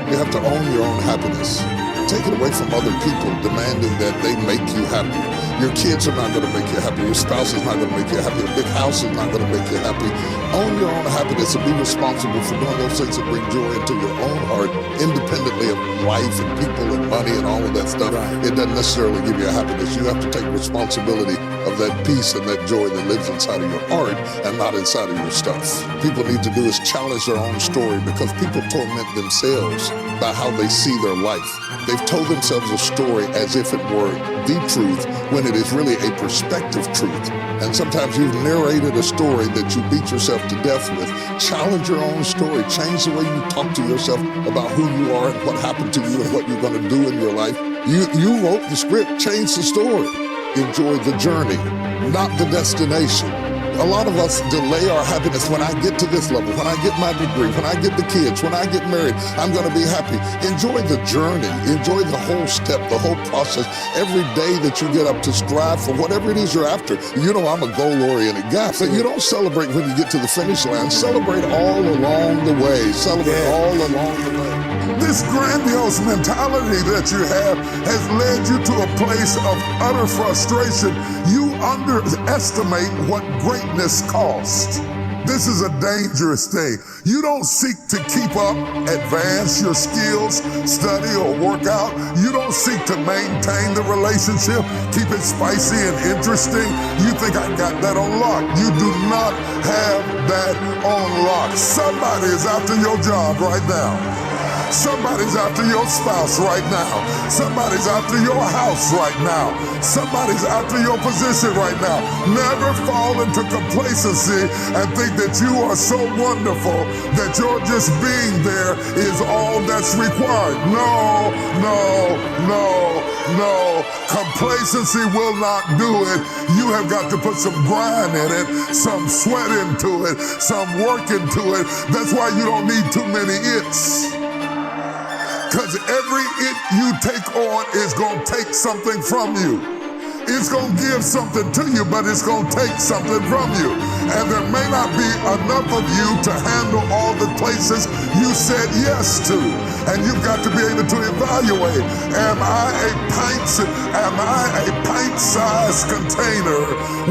You have to own your own happiness. Take it away from other people demanding that they make you happy. Your kids are not going to make you happy. Your spouse is not going to make you happy. A big house is not going to make you happy. Own your own happiness and be responsible for doing those things that bring joy into your own heart, independently of life and people and money and all of that stuff. Right. It doesn't necessarily give you happiness. You have to take responsibility of that peace and that joy that lives inside of your heart and not inside of your stuff. People need to do is challenge their own story, because people torment themselves by how they see their life. They've told themselves a story as if it were the truth, when it is really a perspective truth. And sometimes you've narrated a story that you beat yourself to death with. Challenge your own story. Change the way you talk to yourself about who you are and what happened to you and what you're going to do in your life. You wrote the script. Change the story. Enjoy the journey, not the destination. A lot of us delay our happiness. When I get to this level, when I get my degree, when I get the kids, when I get married, I'm going to be happy. Enjoy the journey. Enjoy the whole step, the whole process. Every day that you get up to strive for whatever it is you're after. You know, I'm a goal-oriented guy, but you don't celebrate when you get to the finish line. Celebrate all along the way. Celebrate all along the way. This grandiose mentality that you have has led you to a place of utter frustration. You underestimate what greatness costs. This is a dangerous thing. You don't seek to keep up, advance your skills, study or work out. You don't seek to maintain the relationship, keep it spicy and interesting. You think I got that on lock. You do not have that on lock. Somebody is after your job right now. Somebody's after your spouse right now. Somebody's after your house right now. Somebody's after your position right now. Never fall into complacency and think that you are so wonderful that your just being there is all that's required. No, no, no, no. Complacency will not do it. You have got to put some grind in it, some sweat into it, some work into it. That's why you don't need too many its. Because every it you take on is going to take something from you. It's going to give something to you, but it's going to take something from you. And there may not be enough of you to handle all the places you said yes to. And you've got to be able to evaluate, am I a pint pint-sized container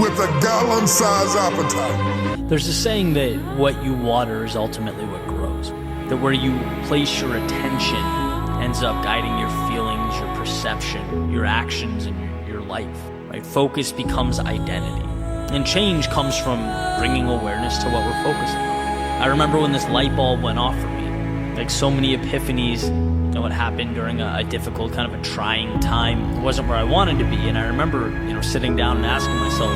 with a gallon-sized appetite. There's a saying that what you water is ultimately what grows. That where you place your attention ends up guiding your feelings, your perception, your actions, and your life. Right? Focus becomes identity. And change comes from bringing awareness to what we're focusing on. I remember when this light bulb went off for me. Like so many epiphanies, what happened during a difficult, kind of a trying time. It wasn't where I wanted to be. And I remember, sitting down and asking myself,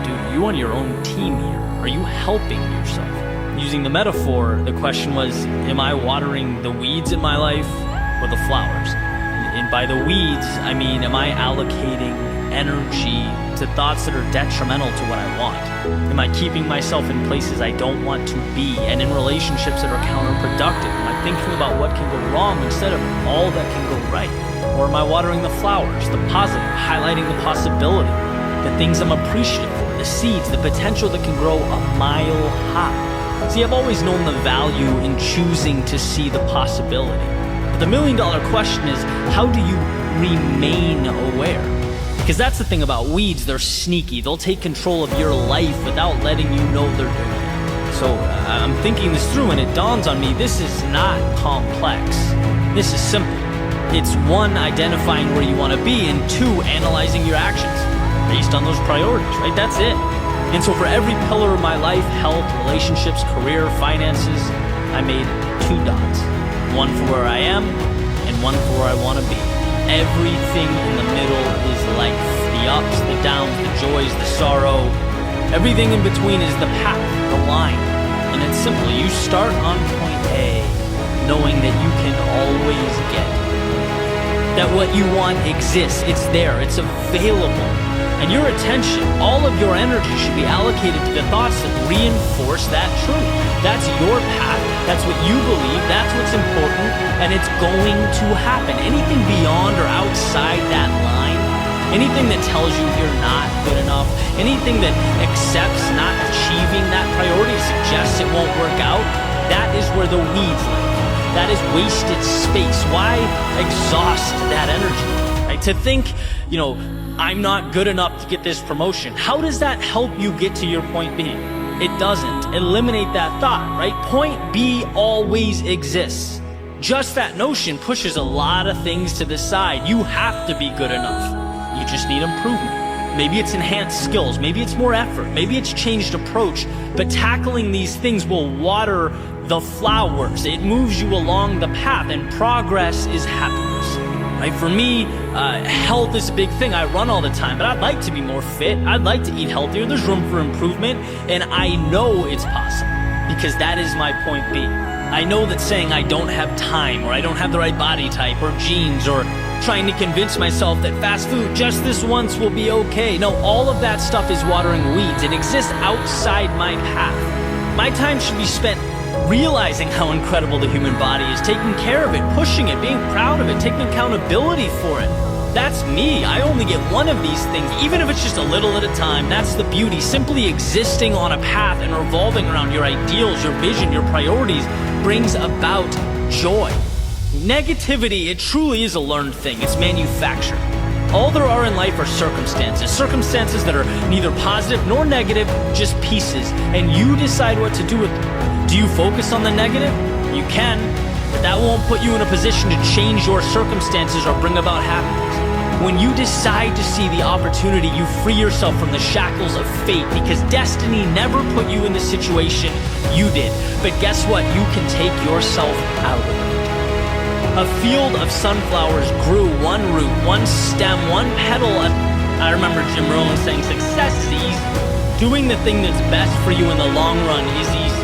dude, are you on your own team here? Are you helping yourself? Using the metaphor, the question was, am I watering the weeds in my life or the flowers? And by the weeds, I mean, am I allocating energy to thoughts that are detrimental to what I want? Am I keeping myself in places I don't want to be and in relationships that are counterproductive? Am I thinking about what can go wrong instead of all that can go right? Or am I watering the flowers, the positive, highlighting the possibility, the things I'm appreciative for, the seeds, the potential that can grow a mile high? See, I've always known the value in choosing to see the possibility. But the $1 million question is, how do you remain aware? Because that's the thing about weeds, they're sneaky. They'll take control of your life without letting you know they're doing it. So I'm thinking this through and it dawns on me, this is not complex. This is simple. It's 1, identifying where you want to be, and 2, analyzing your actions based on those priorities, right? That's it. And so for every pillar of my life, health, relationships, career, finances, I made 2 dots. 1 for where I am and 1 for where I want to be. Everything in the middle is life. The ups, the downs, the joys, the sorrow. Everything in between is the path, the line. And it's simple. You start on point A, knowing that you can always get it. That what you want exists. It's there. It's available. And your attention, all of your energy should be allocated to the thoughts that reinforce that truth. That's your path. That's what you believe. That's what's important. And it's going to happen. Anything beyond or outside that line, anything that tells you you're not good enough, anything that accepts not achieving that priority, suggests it won't work out, that is where the weeds live. That is wasted space. Why exhaust that energy? Right? To think, I'm not good enough to get this promotion. How does that help you get to your point B? It doesn't. Eliminate that thought, right? Point B always exists. Just that notion pushes a lot of things to the side. You have to be good enough. You just need improvement. Maybe it's enhanced skills. Maybe it's more effort. Maybe it's changed approach. But tackling these things will water the flowers. It moves you along the path, and progress is happiness. Right? For me, health is a big thing. I run all the time, but I'd like to be more fit. I'd like to eat healthier. There's room for improvement, and I know it's possible because that is my point B. I know that saying I don't have time, or I don't have the right body type, or genes, or trying to convince myself that fast food just this once will be okay. No, all of that stuff is watering weeds. It exists outside my path. My time should be spent realizing how incredible the human body is, taking care of it, pushing it, being proud of it, taking accountability for it. That's me. I only get one of these things, even if it's just a little at a time. That's the beauty. Simply existing on a path and revolving around your ideals, your vision, your priorities brings about joy. Negativity, it truly is a learned thing. It's manufactured. All there are in life are circumstances. Circumstances that are neither positive nor negative, just pieces. And you decide what to do with them. Do you focus on the negative? You can, but that won't put you in a position to change your circumstances or bring about happiness. When you decide to see the opportunity, you free yourself from the shackles of fate, because destiny never put you in the situation, you did. But guess what? You can take yourself out of it. A field of sunflowers grew, one root, one stem, one petal. I remember Jim Rohn saying success is easy. Doing the thing that's best for you in the long run is easy.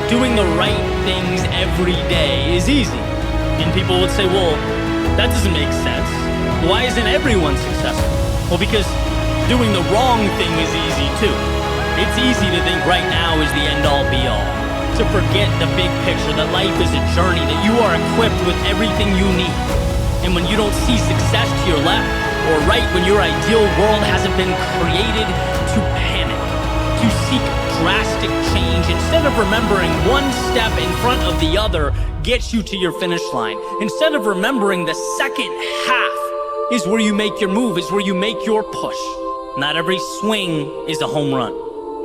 Doing the right things every day is easy. And people would say, well, that doesn't make sense. Why isn't everyone successful? Well, because doing the wrong thing is easy too. It's easy to think right now is the end-all be-all. To forget the big picture, that life is a journey, that you are equipped with everything you need. And when you don't see success to your left or right, when your ideal world hasn't been created, to panic, to seek drastic change, instead of remembering one step in front of the other gets you to your finish line. Instead of remembering the second half is where you make your move, is where you make your push. Not every swing is a home run.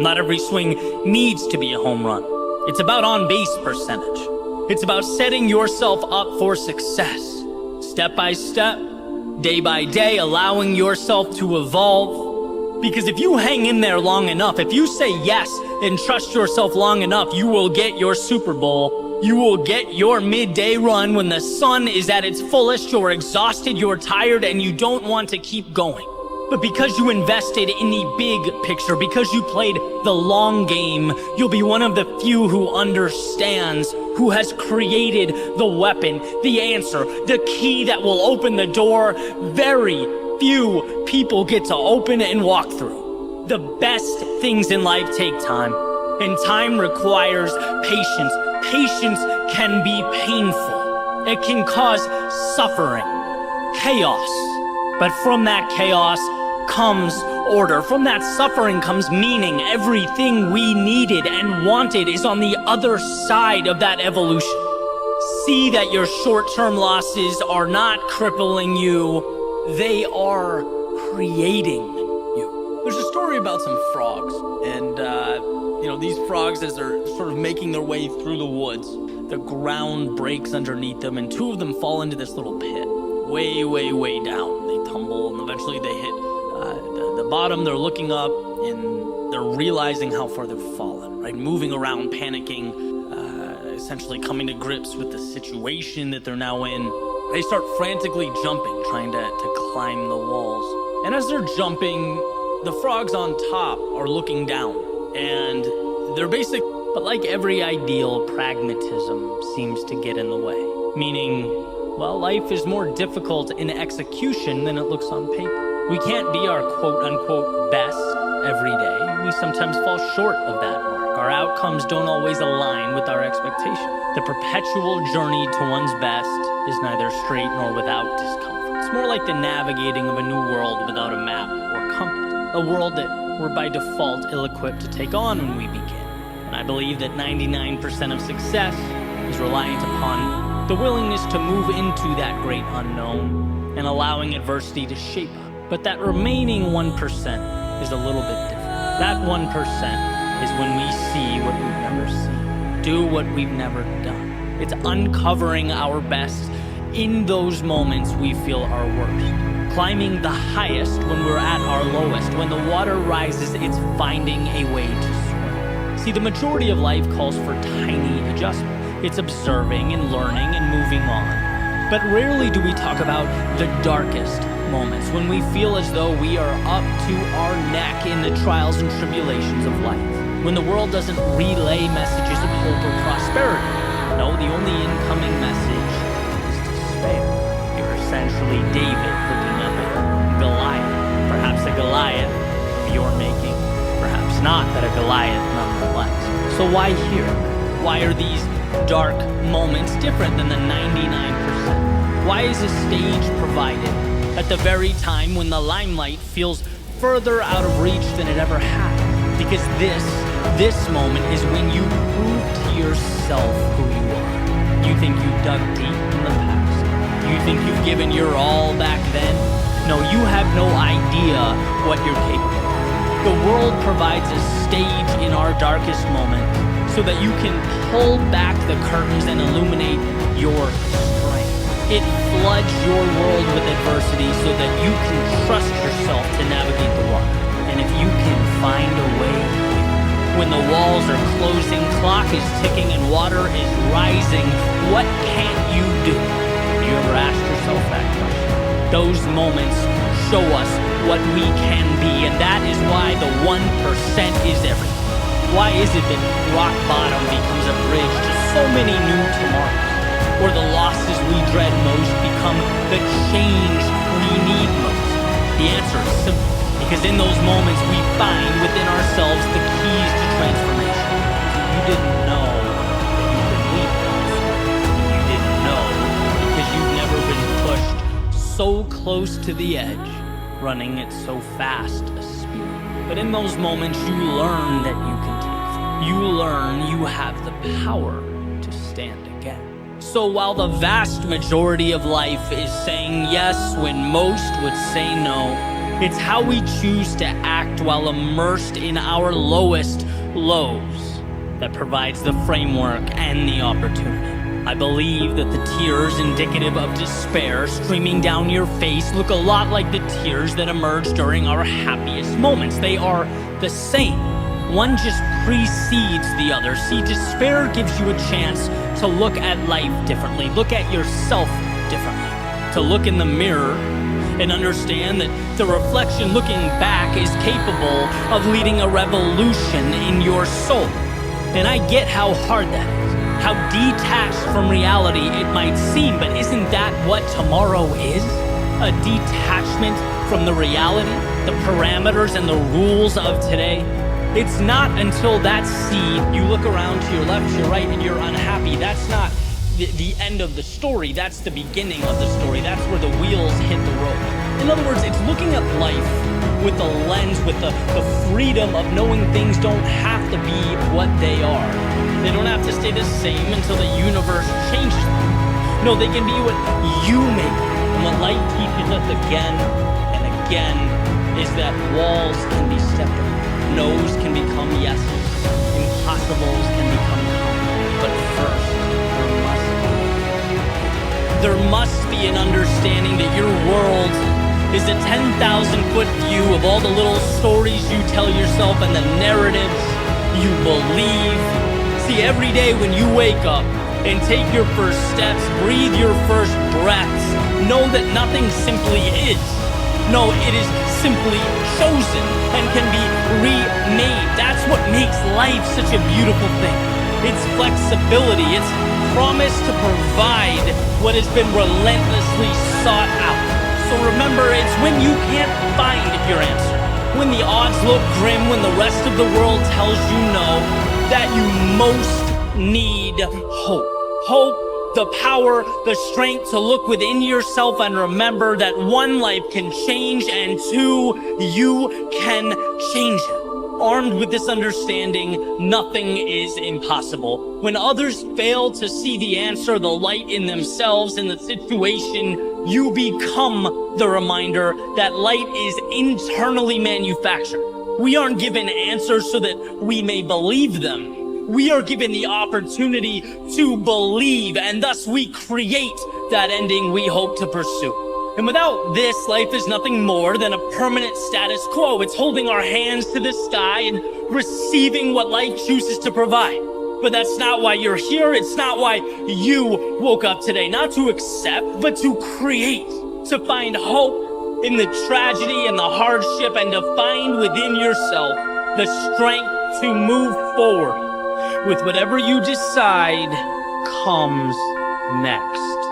Not every swing needs to be a home run. It's about on-base percentage. It's about setting yourself up for success. Step by step, day by day, allowing yourself to evolve. Because if you hang in there long enough, if you say yes and trust yourself long enough, you will get your Super Bowl. You will get your midday run when the sun is at its fullest, you're exhausted, you're tired, and you don't want to keep going. But because you invested in the big picture, because you played the long game, you'll be one of the few who understands, who has created the weapon, the answer, the key that will open the door very few people get to open and walk through. The best things in life take time, and time requires patience. Patience can be painful. It can cause suffering, chaos. But from that chaos comes order. From that suffering comes meaning. Everything we needed and wanted is on the other side of that evolution. See that your short-term losses are not crippling you. They are creating you. There's a story about some frogs. And, these frogs, as they're sort of making their way through the woods, the ground breaks underneath them, and two of them fall into this little pit. Way, way, way down. They tumble, and eventually they hit the bottom. They're looking up, and they're realizing how far they've fallen, right? Moving around, panicking, essentially coming to grips with the situation that they're now in. They start frantically jumping, trying to climb the walls. And as they're jumping, the frogs on top are looking down, and they're but like every ideal, pragmatism seems to get in the way. Meaning, well, life is more difficult in execution than it looks on paper. We can't be our quote-unquote best every day. We sometimes fall short of that mark. Our outcomes don't always align with our expectation. The perpetual journey to one's best is neither straight nor without discomfort. It's more like the navigating of a new world without a map or compass. A world that we're by default ill-equipped to take on when we begin. And I believe that 99% of success is reliant upon the willingness to move into that great unknown and allowing adversity to shape us. But that remaining 1% is a little bit different. That 1% is when we see what we've never seen, do what we've never done. It's uncovering our best in those moments we feel our worst. Climbing the highest when we're at our lowest. When the water rises, it's finding a way to swim. See, the majority of life calls for tiny adjustments. It's observing and learning and moving on. But rarely do we talk about the darkest moments, when we feel as though we are up to our neck in the trials and tribulations of life. When the world doesn't relay messages of hope or prosperity. No, the only incoming message is despair. You're essentially David looking up at Goliath. Perhaps a Goliath of your making. Perhaps not, but a Goliath nonetheless. So why here? Why are these dark moments different than the 99%? Why is a stage provided at the very time when the limelight feels further out of reach than it ever had? Because this moment is when you prove to yourself who you are. You think you dug deep in the past. You think you've given your all back then. No, you have no idea what you're capable of. The world provides a stage in our darkest moment so that you can pull back the curtains and illuminate your strength. It floods your world with adversity so that you can trust yourself to navigate the water. And if you can find a way, when the walls are closing, clock is ticking, and water is rising, what can't you do? You ever asked yourself that question? Those moments show us what we can be, and that is why the 1% is everything. Why is it that rock bottom becomes a bridge to so many new tomorrows? Or the losses we dread most become the change we need most? The answer is simple. Because in those moments we find within ourselves the keys to transformation. You didn't know that you could leap those. You didn't know because you've never been pushed so close to the edge, running at so fast a speed. But in those moments you learn that you can take. You learn you have the power to stand again. So while the vast majority of life is saying yes when most would say no, it's how we choose to act while immersed in our lowest lows that provides the framework and the opportunity. I believe that the tears indicative of despair streaming down your face look a lot like the tears that emerge during our happiest moments. They are the same. One just precedes the other. See, despair gives you a chance to look at life differently, look at yourself differently, to look in the mirror and understand that the reflection looking back is capable of leading a revolution in your soul. And I get how hard that is, how detached from reality it might seem, but isn't that what tomorrow is? A detachment from the reality, the parameters and the rules of today? It's not until that seed, you look around to your left, to your right, and you're unhappy. That's not the end of the story. That's the beginning of the story. That's where the wheels hit the road. In other words, it's looking at life with the lens, with the freedom of knowing things don't have to be what they are. They don't have to stay the same until the universe changes them. No, they can be what you make them. And what life teaches us again and again is that walls can be stepped over. No's can become yeses. Impossibles can become common. But first, there must be an understanding that your world is a 10,000-foot view of all the little stories you tell yourself and the narratives you believe. See, every day when you wake up and take your first steps, breathe your first breaths, know that nothing simply is. No, it is simply chosen and can be remade. That's what makes life such a beautiful thing. It's flexibility. It's promise to provide what has been relentlessly sought out. So remember, it's when you can't find your answer, when the odds look grim, when the rest of the world tells you no, that you most need hope. Hope, the power, the strength to look within yourself and remember that one life can change and two, you can change it. Armed with this understanding, nothing is impossible. When others fail to see the answer, the light in themselves, in the situation, you become the reminder that light is internally manufactured. We aren't given answers so that we may believe them. We are given the opportunity to believe, and thus we create that ending we hope to pursue. And without this, life is nothing more than a permanent status quo. It's holding our hands to the sky and receiving what life chooses to provide. But that's not why you're here. It's not why you woke up today. Not to accept, but to create. To find hope in the tragedy and the hardship, and to find within yourself the strength to move forward with whatever you decide comes next.